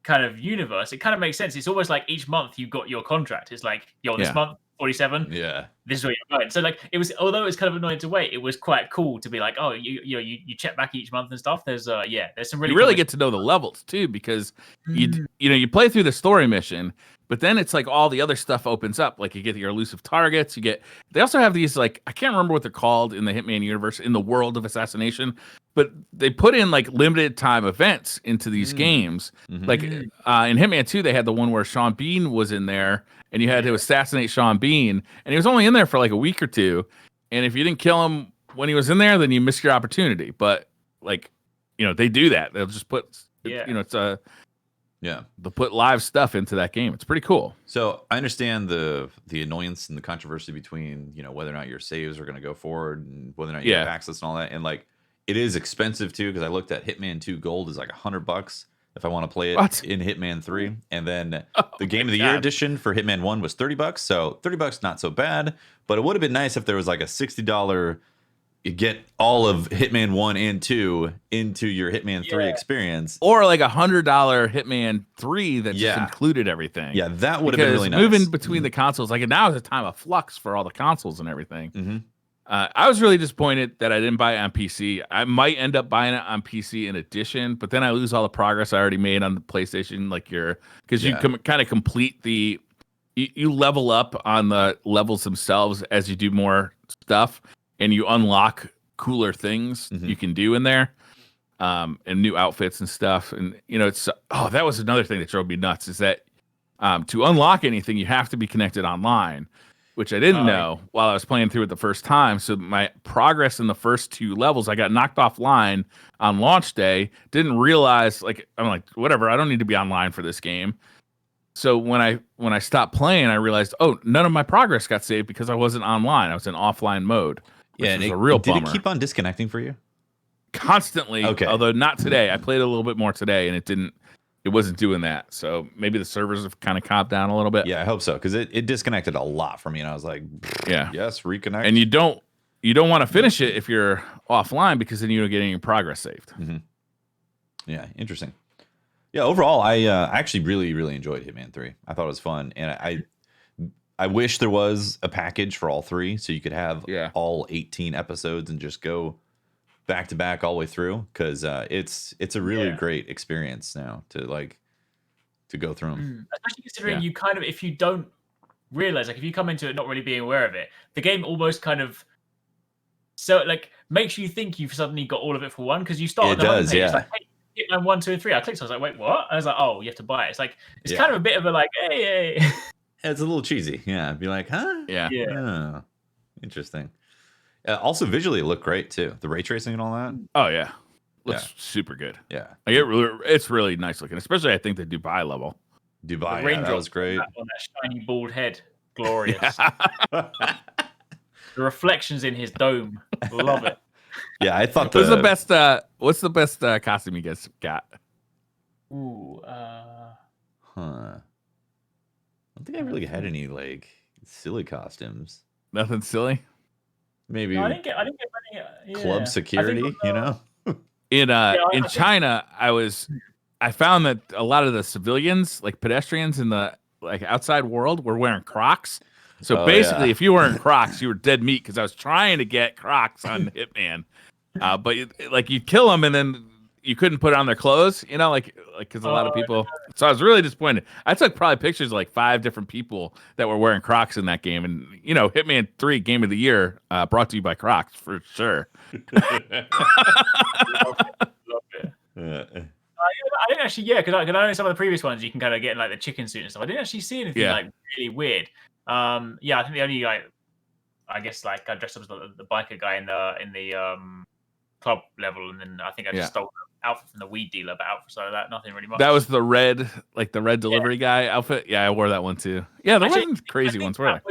kind of universe, it kind of makes sense. It's almost like each month you've got your contract. It's like, this month, 47. Yeah. This is where you're going. So, like, it was, although it was kind of annoying to wait, it was quite cool to be like, oh, you check back each month and stuff. There's there's some really. You really get to know the levels too, because you play through the story mission. But then it's like all the other stuff opens up. Like you get your elusive targets. They also have these, like, I can't remember what they're called in the Hitman universe, in the world of assassination, but they put in like limited time events into these games. Like in Hitman 2, they had the one where Sean Bean was in there and you had to assassinate Sean Bean, and he was only in there for like a week or two. And if you didn't kill him when he was in there, then you missed your opportunity. But like, they do that. They'll just put, it's a, they'll put live stuff into that game. It's pretty cool. So I understand the annoyance and the controversy between, whether or not your saves are going to go forward and whether or not you have access and all that. And like, it is expensive too, because I looked at Hitman 2 Gold is like $100 if I want to play it in Hitman 3. And then the Game of the Year edition for Hitman 1 was $30. So $30 not so bad, but it would have been nice if there was like a $60 you get all of Hitman 1 and 2 into your Hitman 3 experience. Or like $100 Hitman 3 that just included everything. Yeah, that would have been really nice. Moving between the consoles, like now is a time of flux for all the consoles and everything. I was really disappointed that I didn't buy it on PC. I might end up buying it on PC in addition, but then I lose all the progress I already made on the PlayStation. Like because you kind of complete you level up on the levels themselves as you do more stuff, and you unlock cooler things you can do in there, and new outfits and stuff. And that was another thing that drove me nuts is that to unlock anything, you have to be connected online, which I didn't know while I was playing through it the first time. So my progress in the first 2 levels, I got knocked offline on launch day. Didn't realize, I'm like, whatever, I don't need to be online for this game. So when I stopped playing, I realized, none of my progress got saved because I wasn't online. I was in offline mode. Which was a real bummer. Did it keep on disconnecting for you? Constantly. Okay. Although not today. I played a little bit more today, and it wasn't doing that. So maybe the servers have kind of calmed down a little bit. Yeah, I hope so, because it disconnected a lot for me, and I was like, yes, reconnect. And you don't want to finish it if you're offline, because then you don't get any progress saved. Yeah, interesting. Yeah, overall, I actually really, really enjoyed Hitman 3. I thought it was fun, and I wish there was a package for all 3, so you could have all 18 episodes and just go back to back all the way through, because it's a really great experience now to go through them. Especially considering you kind of, if you don't realize, if you come into it not really being aware of it, the game almost kind of makes you think you've suddenly got all of it for one, because you start on the homepage, it's like, hey, Hitman 1, 2, and 3. I clicked, so I was like, wait, what? I was like, oh, you have to buy it. It's kind of a bit of a hey. It's a little cheesy. Yeah, be like, huh? Yeah. Oh, interesting. Also, visually, it looked great too. The ray tracing and all that. Oh yeah, looks super good. Yeah, it's really nice looking, especially I think the Dubai level. Dubai, that was great. On that shiny bald head, glorious. The reflections in his dome, love it. Yeah, I thought what's the best costume you guys got? Ooh, I don't think I really had any silly costumes. Nothing silly. Maybe no, I didn't get any club security. In China, I found that a lot of the civilians, like pedestrians in the outside world, were wearing Crocs. So basically, if you weren't Crocs, you were dead meat, because I was trying to get Crocs on Hitman, but you'd kill them and then you couldn't put on their clothes, because a lot of people. So I was really disappointed. I took probably pictures of 5 different people that were wearing Crocs in that game, and Hitman 3 Game of the Year, brought to you by Crocs for sure. Love it. I didn't actually, because I know some of the previous ones you can kind of get in the chicken suit and stuff. I didn't actually see anything really weird. I think the only I guess I dressed up as the biker guy in the club level, and then I think I just stole the outfit from the weed dealer, but outside of that, nothing really much. That was the red delivery guy outfit. Yeah, I wore that one too. Yeah, there wasn't crazy ones, were there?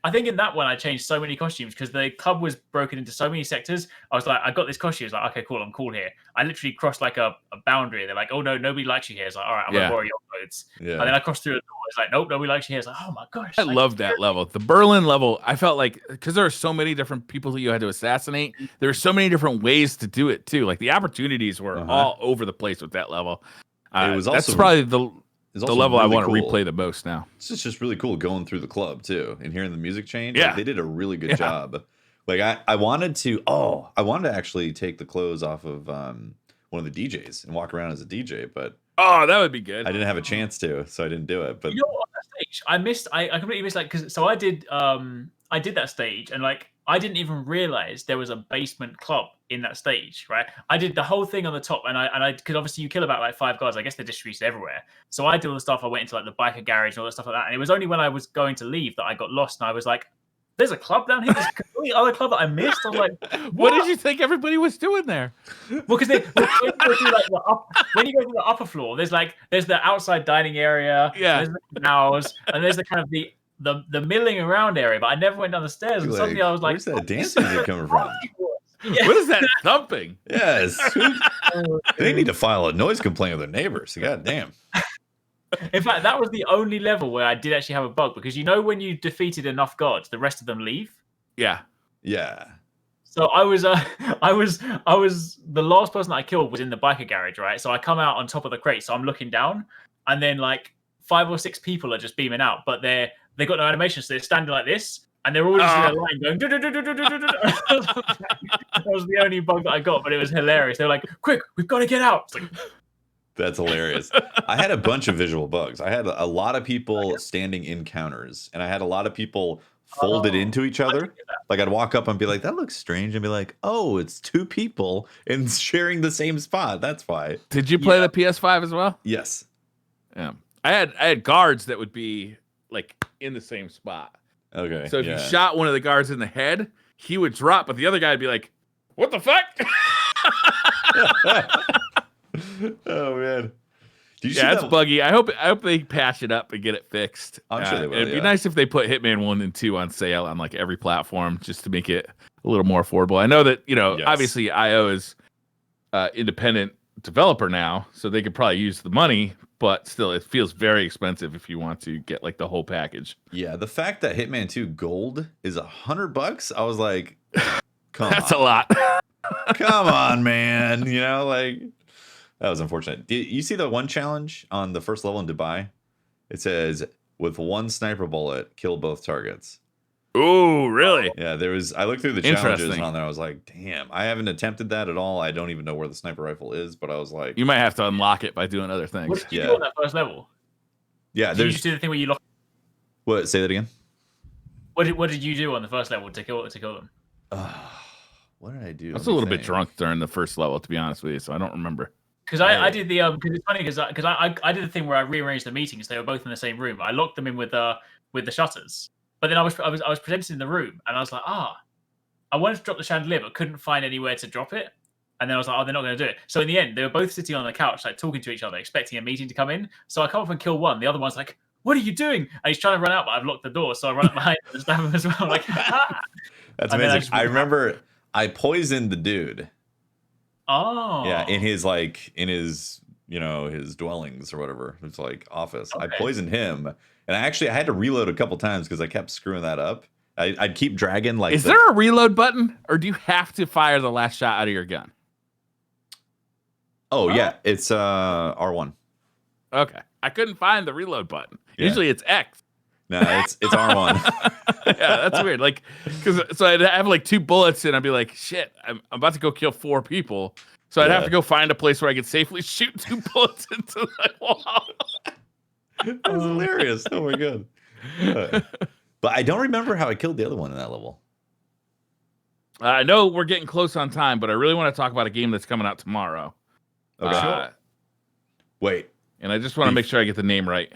I think in that one I changed so many costumes because the club was broken into so many sectors. I was like, I got this costume. It's like, okay, cool, I'm cool here. I literally crossed a boundary. They're like, oh no, nobody likes you here. It's like, all right, I'm gonna borrow your clothes. Yeah. And then I crossed through the door. It's like, nope, nobody likes you here. It's like, oh my gosh. I love that level. The Berlin level, I felt because there are so many different people that you had to assassinate. There were so many different ways to do it too. The opportunities were all over the place with that level. It was that's probably the level really I want to replay the most now. It's just really cool going through the club too and hearing the music change. Yeah, they did a really good job. I wanted to actually take the clothes off of one of the DJs and walk around as a DJ, but that would be good. I didn't have a chance to, so I didn't do it. But on that stage, I completely missed because I did that stage and I didn't even realize there was a basement club in that stage, right? I did the whole thing on the top, and I because obviously you kill about 5 guards. I guess they're distributed everywhere. So I did all the stuff. I went into the biker garage and all that stuff like that. And it was only when I was going to leave that I got lost, and I was like, "There's a club down here. There's a completely other club that I missed." I was like, "What did you think everybody was doing there?" Well, because when you go through the upper floor, there's the outside dining area, there's the canals, and there's the kind of the milling around area, but I never went down the stairs, and suddenly I was like, "Where's that dance music coming from?" Yeah. What is that thumping? Yes, they need to file a noise complaint with their neighbors. God damn. In fact, that was the only level where I did actually have a bug because when you defeated enough guards, the rest of them leave. Yeah. So I was the last person that I killed was in the biker garage, right? So I come out on top of the crate, so I'm looking down, and then like 5 or 6 people are just beaming out, but they got no animation, so they're standing like this, and they're all just in a line going. That was the only bug that I got, but it was hilarious. They were like, "Quick, we've got to get out!" It's like, That's hilarious. I had a bunch of visual bugs. I had a lot of people standing in counters, and I had a lot of people folded into each other. Like I'd walk up and be like, "That looks strange," and be like, "Oh, it's 2 people and sharing the same spot. That's why." Did you play the PS5 as well? Yes. Yeah. I had guards that would be like in the same spot. Okay. So if you shot one of the guards in the head, he would drop, but the other guy would be like, "What the fuck?" Oh man. Yeah, it's buggy. I hope they patch it up and get it fixed. I'm sure they will. It'd be nice if they put Hitman 1 and 2 on sale on like every platform just to make it a little more affordable. I know that, obviously IO is independent developer now, so they could probably use the money, but still it feels very expensive if you want to get like the whole package. Yeah, the fact that Hitman 2 Gold is $100, I was like, come That's on. a lot. Come on, man. Like that was unfortunate. Did you see the one challenge on the first level in Dubai? It says, with 1 sniper bullet, kill both targets. Oh, really? Yeah, I looked through the challenges on there. I was like, damn, I haven't attempted that at all. I don't even know where the sniper rifle is, but I was like, you might have to unlock it by doing other things. What did you do on that first level? Yeah, did you just do the thing where you lost? What? Say that again. What did you do on the first level to kill them? What did I do? I was a little bit drunk during the first level, to be honest with you, so I don't remember. Because I did the because it's funny because I did the thing where I rearranged the meetings. They were both in the same room. I locked them in with the shutters. But then I was presented in the room, and I was like, I wanted to drop the chandelier, but couldn't find anywhere to drop it. And then I was like, they're not going to do it. So in the end, they were both sitting on the couch, like talking to each other, expecting a meeting to come in. So I come up and kill one. The other one's like, "What are you doing?" And he's trying to run out, but I've locked the door. So I run up behind him and stab him as well. Like, That's amazing. I remember I poisoned the dude. Oh. Yeah, in his his dwellings or whatever. It's like office. Okay. I poisoned him, and I had to reload a couple times because I kept screwing that up. I'd keep dragging like. Is there a reload button, or do you have to fire the last shot out of your gun? Oh yeah, it's R1. Okay, I couldn't find the reload button. Yeah. Usually it's X. No, it's R1. Yeah, that's weird. Like, so I'd have like 2 bullets, and I'd be like, "Shit, I'm about to go kill 4 people." So I'd have to go find a place where I could safely shoot 2 bullets into the wall. That was hilarious. Oh my god. But I don't remember how I killed the other one in that level. I know we're getting close on time, but I really want to talk about a game that's coming out tomorrow. Okay. Sure. Wait. And I just want to make sure I get the name right.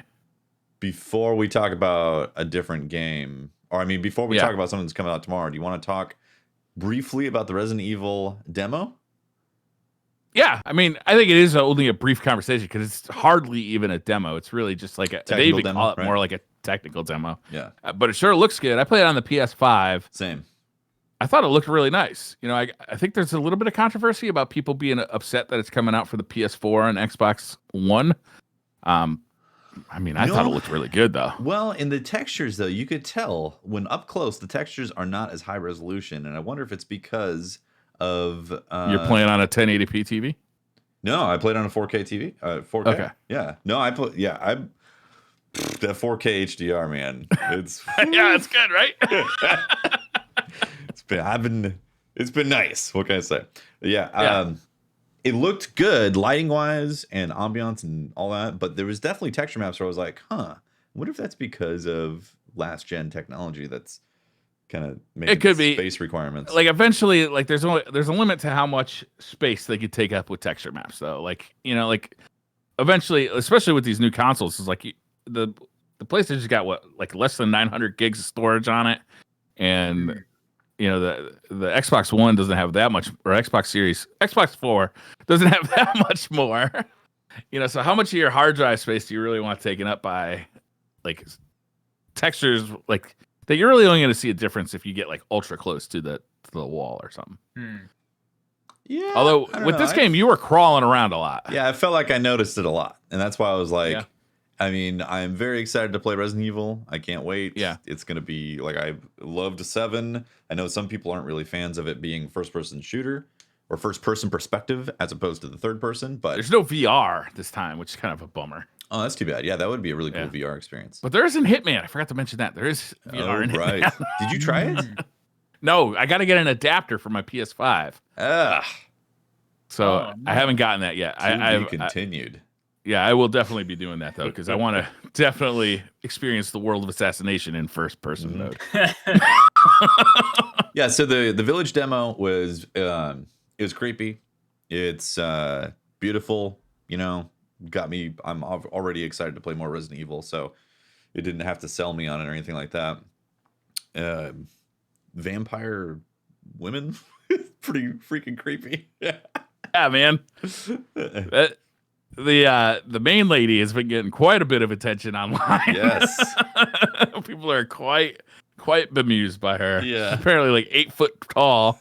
Before we talk about a different game, before we talk about something that's coming out tomorrow, do you want to talk briefly about the Resident Evil demo? Yeah, I think it is only a brief conversation because it's hardly even a demo. It's really just like they even call it more like a technical demo. Yeah, but it sure looks good. I played it on the PS5. Same. I thought it looked really nice. I think there's a little bit of controversy about people being upset that it's coming out for the PS4 and Xbox One. I thought it looked really good though. Well, in the textures though, you could tell when up close the textures are not as high resolution, and I wonder if it's because of you're playing on a 1080p TV. No, I played on a 4K TV. 4K. Okay. Yeah. No, I put. Yeah, that 4K HDR, man. It's yeah, it's good, right? It's been nice. What can I say? Yeah. It looked good lighting wise and ambiance and all that, but there was definitely texture maps where I was like, I wonder if that's because of last gen technology that's kind of making it could be space requirements. Like eventually, like there's a limit to how much space they could take up with texture maps though. Like, like eventually, especially with these new consoles, it's like the PlayStation's got less than 900 gigs of storage on it, and the Xbox One doesn't have that much, or Xbox 4 doesn't have that much more. So how much of your hard drive space do you really want taken up by like textures like that? You're really only going to see a difference if you get like ultra close to the wall or something. Yeah. Although with this game, you were crawling around a lot. Yeah, I felt like I noticed it a lot, and that's why I was like, I mean, I'm very excited to play Resident Evil. I can't wait. Yeah. It's going to be like, I loved 7. I know some people aren't really fans of it being first-person shooter or first-person perspective as opposed to the third person, but There's no VR this time, which is kind of a bummer. oh, that's too bad. Yeah, that would be a really cool VR experience. But there is in Hitman. I forgot to mention that. There is VR in right. Hitman. Did you try it? No, I got to get an adapter for my PS5. So I haven't gotten that yet. I've continued. I will definitely be doing that though, because I want to definitely experience the world of assassination in first-person mode. Yeah, so the Village demo was it was creepy. It's beautiful. You know, got me. I'm already excited to play more Resident Evil, so it didn't have to sell me on it or anything like that. Vampire women, pretty freaking creepy. Yeah, man. The main lady has been getting quite a bit of attention online. Yes. People are quite bemused by her. Yeah. Apparently like 8 foot tall.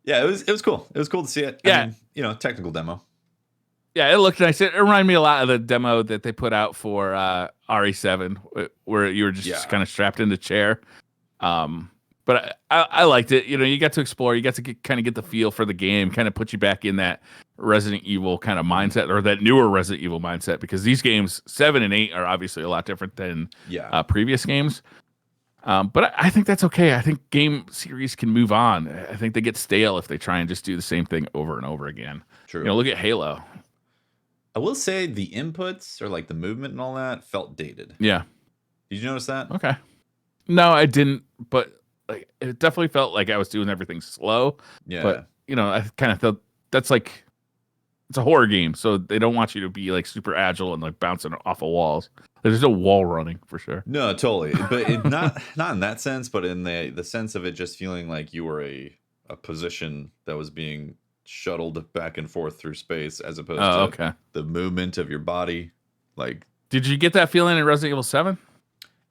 Yeah, it was cool. It was cool to see it. Yeah. I mean, you know, technical demo. Yeah, it looked nice. It reminded me a lot of the demo that they put out for RE7, where you were just kind of strapped in the chair. But I liked it. You know, you got to explore. You got to kind of get the feel for the game, kind of put you back in that Resident Evil kind of mindset, or that newer Resident Evil mindset, because these games, 7 and 8, are obviously a lot different than previous games. But I think that's okay. I think game series can move on. I think they get stale if they try and just do the same thing over and over again. True. You know, look at Halo. I will say the inputs or like the movement and all that felt dated. Yeah. Did you notice that? Okay. No, I didn't, but like it definitely felt like I was doing everything slow. Yeah. But you know, I kind of felt that's like it's a horror game, so they don't want you to be like super agile and like bouncing off of walls. There's no wall running for sure. No, totally. But not in that sense, but in the sense of it just feeling like you were a position that was being shuttled back and forth through space as opposed to the movement of your body. Like, did you get that feeling in Resident Evil 7?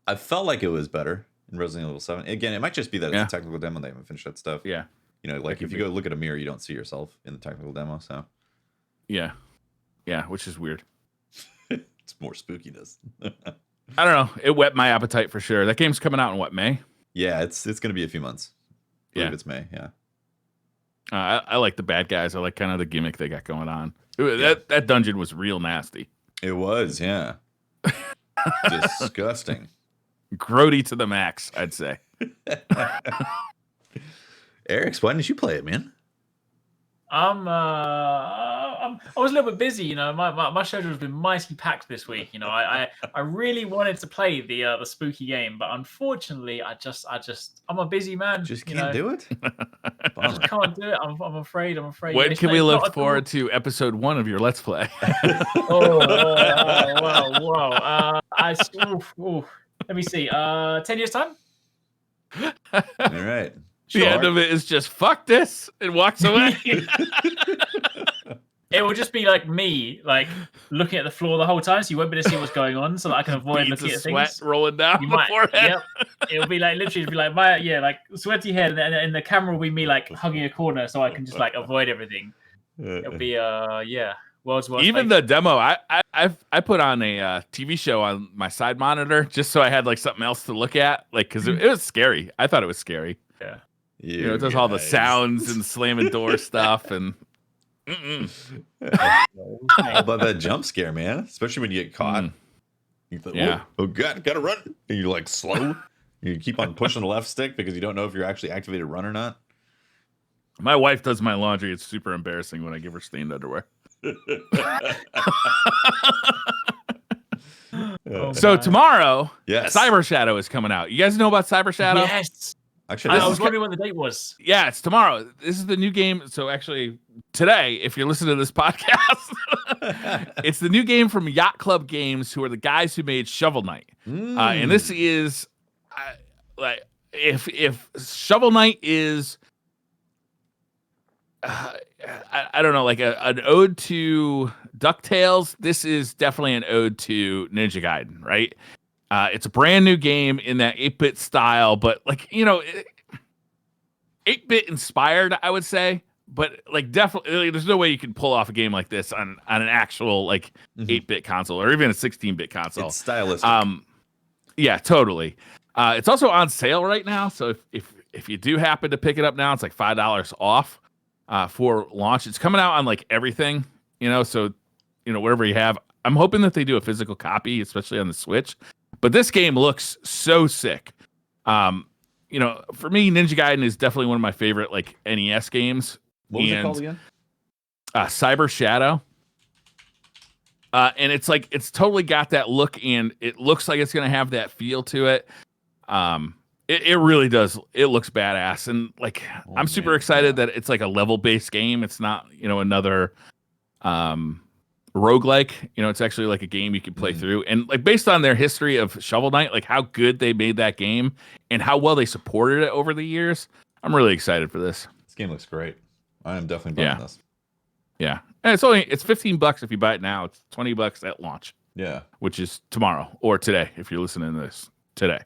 I felt like it was better in Resident Evil 7. Again, it might just be that it's a technical demo. They haven't finished that stuff. Yeah. You know, like if you go look at a mirror, you don't see yourself in the technical demo. So. Yeah. Yeah, which is weird. It's more spookiness. I don't know. It whet my appetite for sure. That game's coming out in what, May? Yeah, it's going to be a few months. I believe it's May. Yeah. I like the bad guys. I like kind of the gimmick they got going on. That dungeon was real nasty. It was, yeah. Disgusting. Grody to the max, I'd say. Eric, why didn't you play it, man? I was a little bit busy, you know. My schedule has been mighty packed this week. You know, I really wanted to play the spooky game, but unfortunately, I'm a busy man. Just can't do it. I just can't do it. I'm afraid. When can we look forward to episode 1 of your Let's Play? Wow. Let me see. 10 years time. All right. The end of it is just fuck this and walks away. It will just be like me, like looking at the floor the whole time, so you won't be able to see what's going on, so that I can avoid looking at sweat things. Rolling down the forehead. Yep. It'll be like literally, like sweaty head, and the camera will be me like hugging a corner, so I can just like avoid everything. It'll be world's worst. Even the demo, I put on a TV show on my side monitor just so I had like something else to look at, like because it was scary. I thought it was scary. Yeah. You know, it does all the sounds and slamming door stuff and. All about that jump scare, man. Especially when you get caught. You think, oh god, gotta run. And you're like slow. You keep on pushing the left stick because you don't know if you're actually activated run or not. My wife does my laundry. It's super embarrassing when I give her stained underwear. So tomorrow, Cyber Shadow is coming out. You guys know about Cyber Shadow? Yes. Actually, I was wondering when the date was. Yeah, it's tomorrow. This is the new game. So actually, today, if you're listening to this podcast, it's the new game from Yacht Club Games, who are the guys who made Shovel Knight. And this is like if Shovel Knight is, I don't know, like an ode to DuckTales. This is definitely an ode to Ninja Gaiden, right? It's a brand new game in that 8-bit style, but like, you know, 8-bit inspired, I would say, but like definitely, there's no way you can pull off a game like this on an actual like 8-bit console or even a 16-bit console. It's stylistic. Yeah, totally. It's also on sale right now, so if you do happen to pick it up now, it's like $5 off for launch. It's coming out on like everything, so whatever you have. I'm hoping that they do a physical copy, especially on the Switch. But this game looks so sick. For me, Ninja Gaiden is definitely one of my favorite like NES games. What was it called again? Cyber Shadow. And it's like it's totally got that look, and it looks like it's gonna have that feel to it. It really does. It looks badass, and like I'm super excited that it's like a level based game. It's not another roguelike. It's actually like a game you can play through, and like based on their history of Shovel Knight, like how good they made that game and how well they supported it over the years. I'm really excited for this. This game looks great. I am definitely buying this. Yeah. And it's $15 if you buy it now. It's $20 at launch. Yeah. Which is tomorrow or today if you're listening to this today.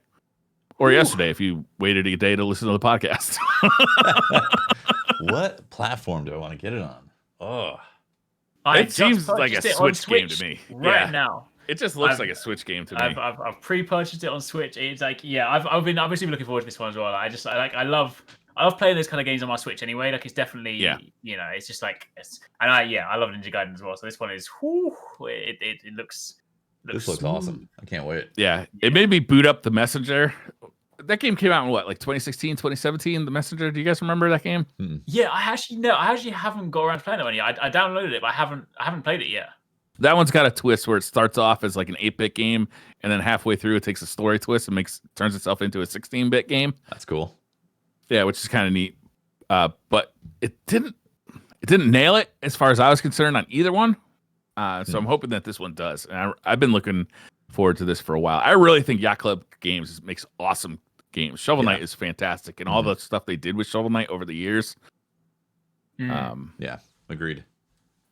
Or yesterday if you waited a day to listen to the podcast. What platform do I want to get it on? Oh. It seems like a Switch game to me. Right now. It just looks like a Switch game to me. I've pre-purchased it on Switch. It's like, I've been obviously looking forward to this one as well. I love playing those kind of games on my Switch anyway. Like it's definitely, it's just like, I love Ninja Gaiden as well. So this one is, it looks. This looks awesome. I can't wait. Yeah, it made me boot up The Messenger. That game came out in what, like 2016, 2017? The Messenger. Do you guys remember that game? Yeah, I actually haven't got around to playing that one yet. I downloaded it, but I haven't played it yet. That one's got a twist where it starts off as like an 8-bit game, and then halfway through it takes a story twist and turns itself into a 16-bit game. That's cool. Yeah, which is kind of neat. But it didn't nail it as far as I was concerned on either one. So I'm hoping that this one does. And I've been looking forward to this for a while. I really think Yacht Club Games makes awesome games. Shovel Knight is fantastic, and all the stuff they did with Shovel Knight over the years. Yeah, agreed.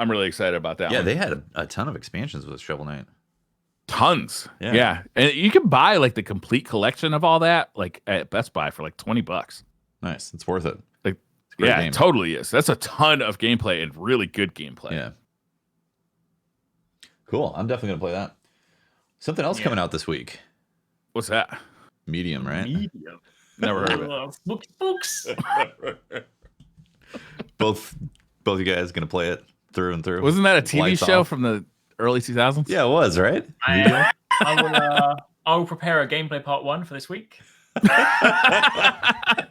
I'm really excited about that. Yeah, one. they had a ton of expansions with Shovel Knight. Tons. Yeah. And you can buy like the complete collection of all that like at Best Buy for like $20. Nice. It's worth it. Like, game. It totally is. That's a ton of gameplay and really good gameplay. Yeah. Cool. I'm definitely going to play that. Something else coming out this week. What's that? Medium, right? Medium. Never heard of it. Spooks. Both you guys going to play it through and through? Wasn't that a TV Lights show off? from the early 2000s? Yeah, it was, right? I will prepare a gameplay part 1 for this week. I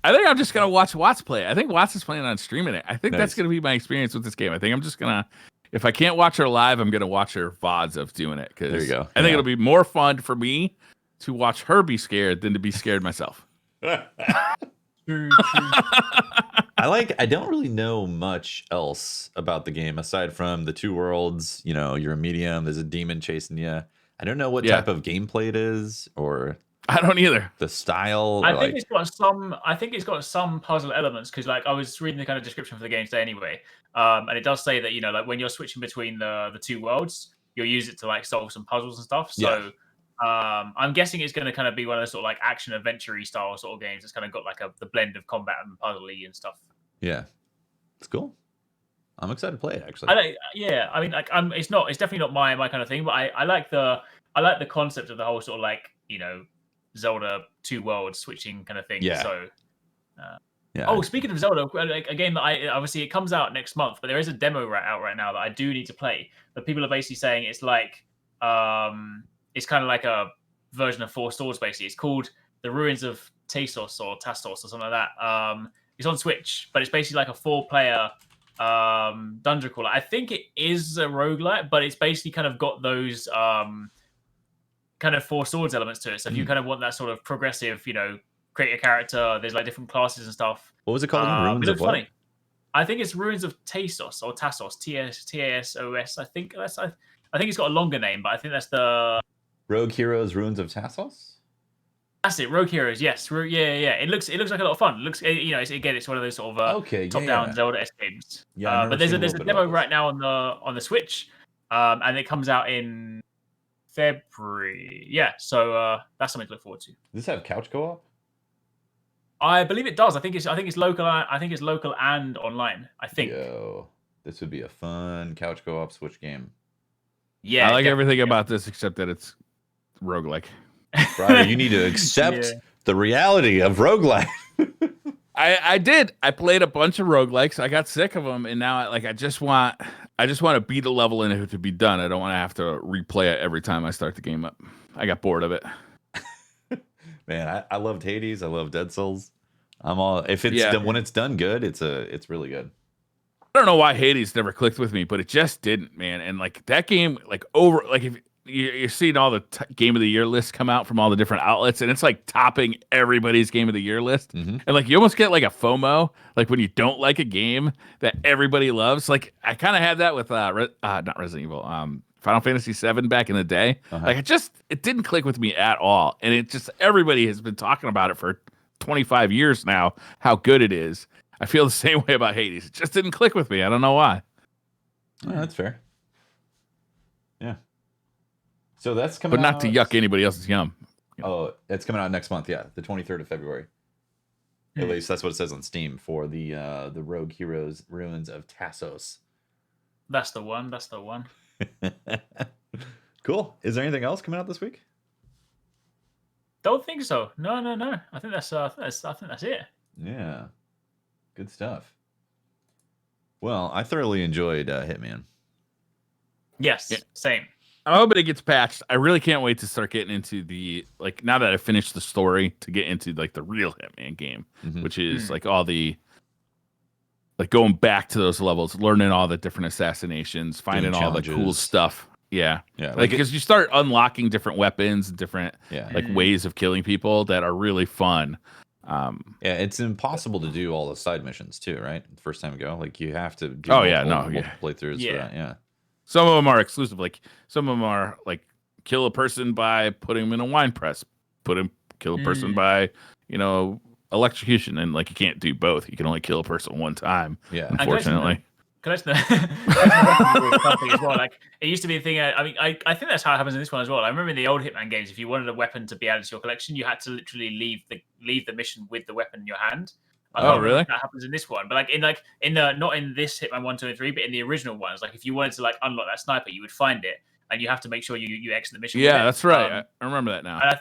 think I'm just gonna watch Watts play it. I think Watts is planning on streaming it. I think that's gonna be my experience with this game. I think I'm just gonna, if I can't watch her live, I'm gonna watch her VODs of doing it. There you go. I think it'll be more fun for me to watch her be scared than to be scared myself. True. I don't really know much else about the game aside from the two worlds. You're a medium. There's a demon chasing you. I don't know what type of gameplay it is, or I don't either. the style. I think it's got some puzzle elements because like I was reading the kind of description for the game today anyway, and it does say that like when you're switching between the two worlds, you'll use it to like solve some puzzles and stuff. So I'm guessing it's going to kind of be one of those sort of like action adventure-y style sort of games. It's kind of got like the blend of combat and puzzle-y and stuff. Yeah, it's cool. I'm excited to play it actually. I mean, like it's definitely not my kind of thing, but I like the concept of the whole sort of like Zelda two worlds switching kind of thing. Yeah. So. Yeah. Oh, speaking of Zelda, like a game that obviously it comes out next month, but there is a demo out right now that I do need to play. But people are basically saying it's like it's kind of like a version of Four Swords. Basically, it's called The Ruins of Tassos or Tassos or something like that. It's on Switch, but it's basically like a 4-player dungeon crawler. I think it is a roguelike, but it's basically kind of got those kind of Four Swords elements to it. So if you kind of want that sort of progressive, create a character, there's like different classes and stuff. What was it called? Ruins of what? Funny. I think it's Ruins of Tassos or Tassos, Tassos. I think it's got a longer name, but I think that's the Rogue Heroes Ruins of Tassos. That's it, Rogue Heroes. Yes, yeah. It looks like a lot of fun. It looks, it's one of those sort of top-down Zelda-esque games. Yeah, but there's a demo right now on the Switch, and it comes out in February. Yeah, so that's something to look forward to. Does this have couch co-op? I believe it does. I think it's local. I think it's local and online. I think. Yo, this would be a fun couch co-op Switch game. Yeah, I like everything about this except that it's roguelike. Ryder, you need to accept the reality of roguelike. I did. I played a bunch of roguelikes. I got sick of them, and now I just want to beat a level in it to be done. I don't want to have to replay it every time I start the game up. I got bored of it. Man, I loved Hades. I love Dead Souls. I'm all if it's done, when it's done good, it's really good. I don't know why Hades never clicked with me, but it just didn't, man. And like that game, if you're seeing all the Game of the Year lists come out from all the different outlets, and it's like topping everybody's Game of the Year list. Mm-hmm. And like you almost get like a FOMO, like when you don't like a game that everybody loves. Like I kind of had that with not Resident Evil, Final Fantasy VII back in the day. Like it didn't click with me at all, and it just everybody has been talking about it for 25 years now. How good it is. I feel the same way about Hades. It just didn't click with me. I don't know why. Oh, that's fair. Yeah. So that's coming out. But not to yuck anybody else's yum. Oh, it's coming out next month. Yeah, the 23rd of February. At least that's what it says on Steam for the Rogue Heroes Ruins of Tassos. That's the one. That's the one. Cool. Is there anything else coming out this week? Don't think so. No. I think that's it. Yeah. Good stuff. Well, I thoroughly enjoyed Hitman. Yes, same. I'm hoping it gets patched. I really can't wait to start getting into the now that I finished the story to get into like the real Hitman game, which is like all the going back to those levels, learning all the different assassinations, finding all the cool stuff. Yeah. Like because you start unlocking different weapons, different ways of killing people that are really fun. It's impossible to do all the side missions too, right? The first time you go, like you have to do multiple playthroughs for that. Yeah. Some of them are exclusive. Like some of them are like kill a person by putting them in a wine press, kill a person by, electrocution, and like you can't do both. You can only kill a person one time. Yeah. Unfortunately. Can I as well? Like it used to be a thing. I think that's how it happens in this one as well. I remember in the old Hitman games, if you wanted a weapon to be added to your collection, you had to literally leave the mission with the weapon in your hand. Oh, really? That happens in this one, but in the not in this Hitman 1, 2, and 3, but in the original ones, like if you wanted to unlock that sniper, you would find it, and you have to make sure you exit the mission. Yeah, that's right. I remember that now. I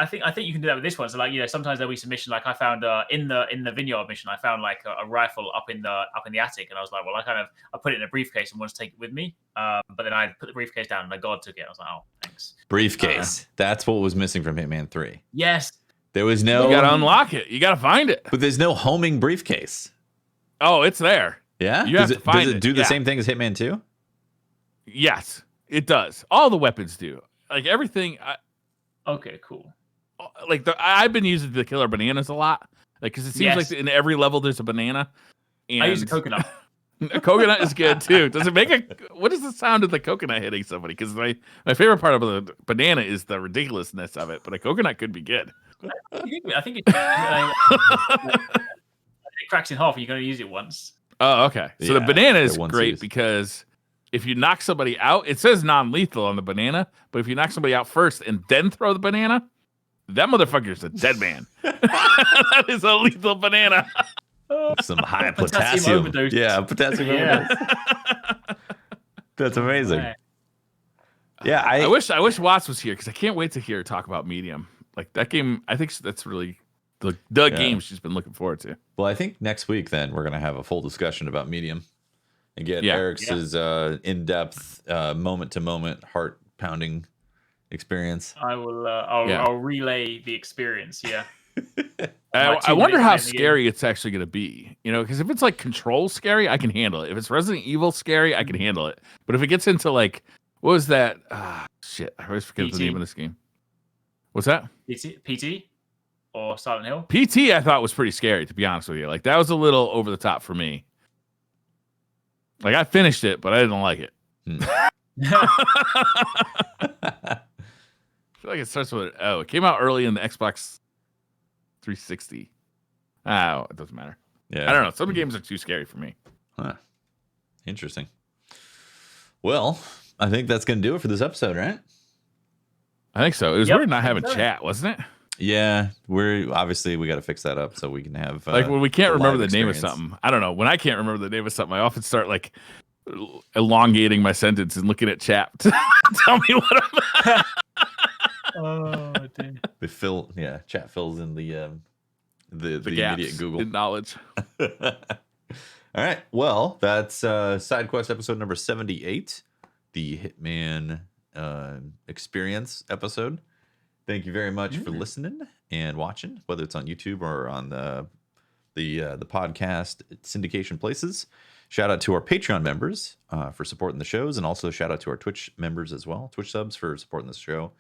think you can do that with this one. So sometimes there'll be some mission I found in the vineyard mission. I found a rifle up in the attic, and I was like, well, I put it in a briefcase and wanted to take it with me. But then I put the briefcase down, and my god took it. I was like, oh, thanks. Briefcase. That's what was missing from Hitman 3. Yes. There was no. You gotta unlock it. You gotta find it. But there's no homing briefcase. Oh, it's there. Yeah. You have to find it. Does it do the same thing as Hitman 2? Yes, it does. All the weapons do. Like everything. Okay, cool. I've been using the killer bananas a lot. Because it seems like in every level there's a banana. And I use a coconut. A coconut is good too. Does it make what is the sound of the coconut hitting somebody? Because my favorite part of the banana is the ridiculousness of it, but a coconut could be good. I think it cracks in half and you're going to use it once. Oh, okay. So the banana is great because if you knock somebody out, it says non-lethal on the banana, but if you knock somebody out first and then throw the banana, that motherfucker's a dead man. That is a lethal banana. Some high potassium. Overdose. Yeah, potassium overdose. That's amazing. Right. Yeah, I wish Watts was here because I can't wait to hear her talk about Medium. Like that game, I think that's really the game she's been looking forward to. Well, I think next week then we're gonna have a full discussion about Medium and get Eric's in-depth, moment-to-moment, heart-pounding experience. I will. I'll relay the experience. Yeah. I wonder how scary it's actually going to be, because if it's like Control scary, I can handle it. If it's Resident Evil scary, I can handle it. But if it gets into what was that? Shit, I always forget the name of this game. What's that? PT or Silent Hill? PT I thought was pretty scary, to be honest with you. Like that was a little over the top for me. Like I finished it, but I didn't like it. I feel like it starts with it came out early in the Xbox 360. Oh, it doesn't matter. Yeah. I don't know. Some games are too scary for me. Huh. Interesting. Well, I think that's going to do it for this episode, right? I think so. It was weird not having chat, wasn't it? Yeah, we got to fix that up so we can have Like when we can't remember the live name of experience. something. I don't know. When I can't remember the name of something, I often start like elongating my sentence and looking at chat to tell me what I'm. Oh, damn. Chat fills in the The immediate gaps Google in knowledge. All right. Well, that's SideQuest episode number 78, the Hitman experience episode. Thank you very much for listening and watching, whether it's on YouTube or on the podcast syndication places. Shout out to our Patreon members for supporting the shows, and also shout out to our Twitch members as well, Twitch subs for supporting this show.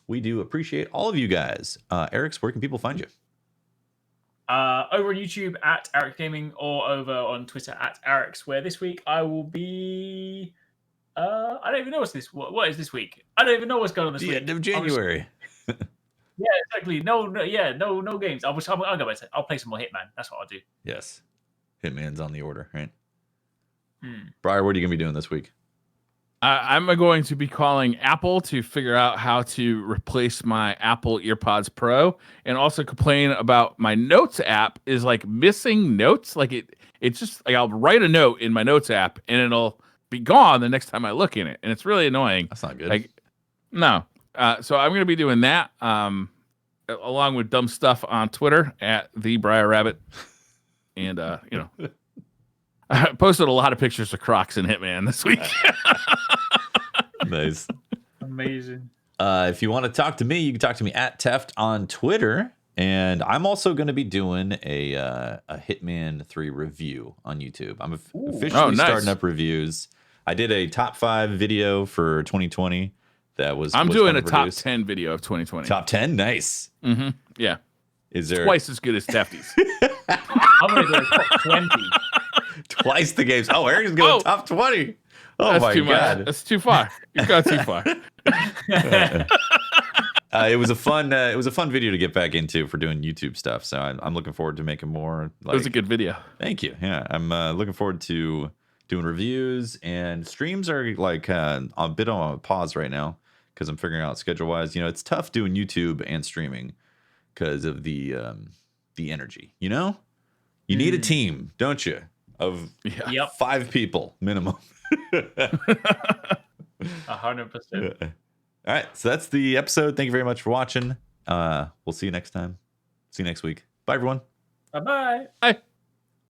We do appreciate all of you guys. Eric's, where can people find you? Over on YouTube at Eric Gaming, or over on Twitter at Eric's, where this week I will be. I don't even know what is this week. I don't even know what's going on this week. The end of January. Yeah, exactly. No games. I'll go back. I'll play some more Hitman. That's what I'll do. Yes, Hitman's on the order, right? Briar, what are you gonna be doing this week? I'm going to be calling Apple to figure out how to replace my Apple EarPods Pro, and also complain about my Notes app is like missing notes. Like it's just like I'll write a note in my Notes app and it'll be gone the next time I look in it, and it's really annoying. That's not good. Like, no. So I'm going to be doing that, along with dumb stuff on Twitter at the Briar Rabbit, and I posted a lot of pictures of Crocs in Hitman this week. Nice. Amazing. If you want to talk to me, you can talk to me at Teft on Twitter. And I'm also going to be doing a Hitman 3 review on YouTube. I'm officially starting up reviews. I did a top 5 video for 2020. I'm doing a top 10 video of 2020. Top 10? Nice. Mm-hmm. Yeah. Is there twice as good as Tefty's? I'm going to go top 20. Twice the games. Oh, Eric's going top 20. Oh, that's my too God. Much. That's too far. You've gone too far. It was a fun video to get back into for doing YouTube stuff. So I'm looking forward to making more. It was a good video. Thank you. Yeah, I'm looking forward to doing reviews, and streams are like a bit on a pause right now because I'm figuring out schedule wise. It's tough doing YouTube and streaming because of the energy. You need a team, don't you? Of 5 people minimum. 100%. All right, so that's the episode. Thank you very much for watching. We'll see you next time. See you next week. Bye, everyone. Bye-bye. Bye.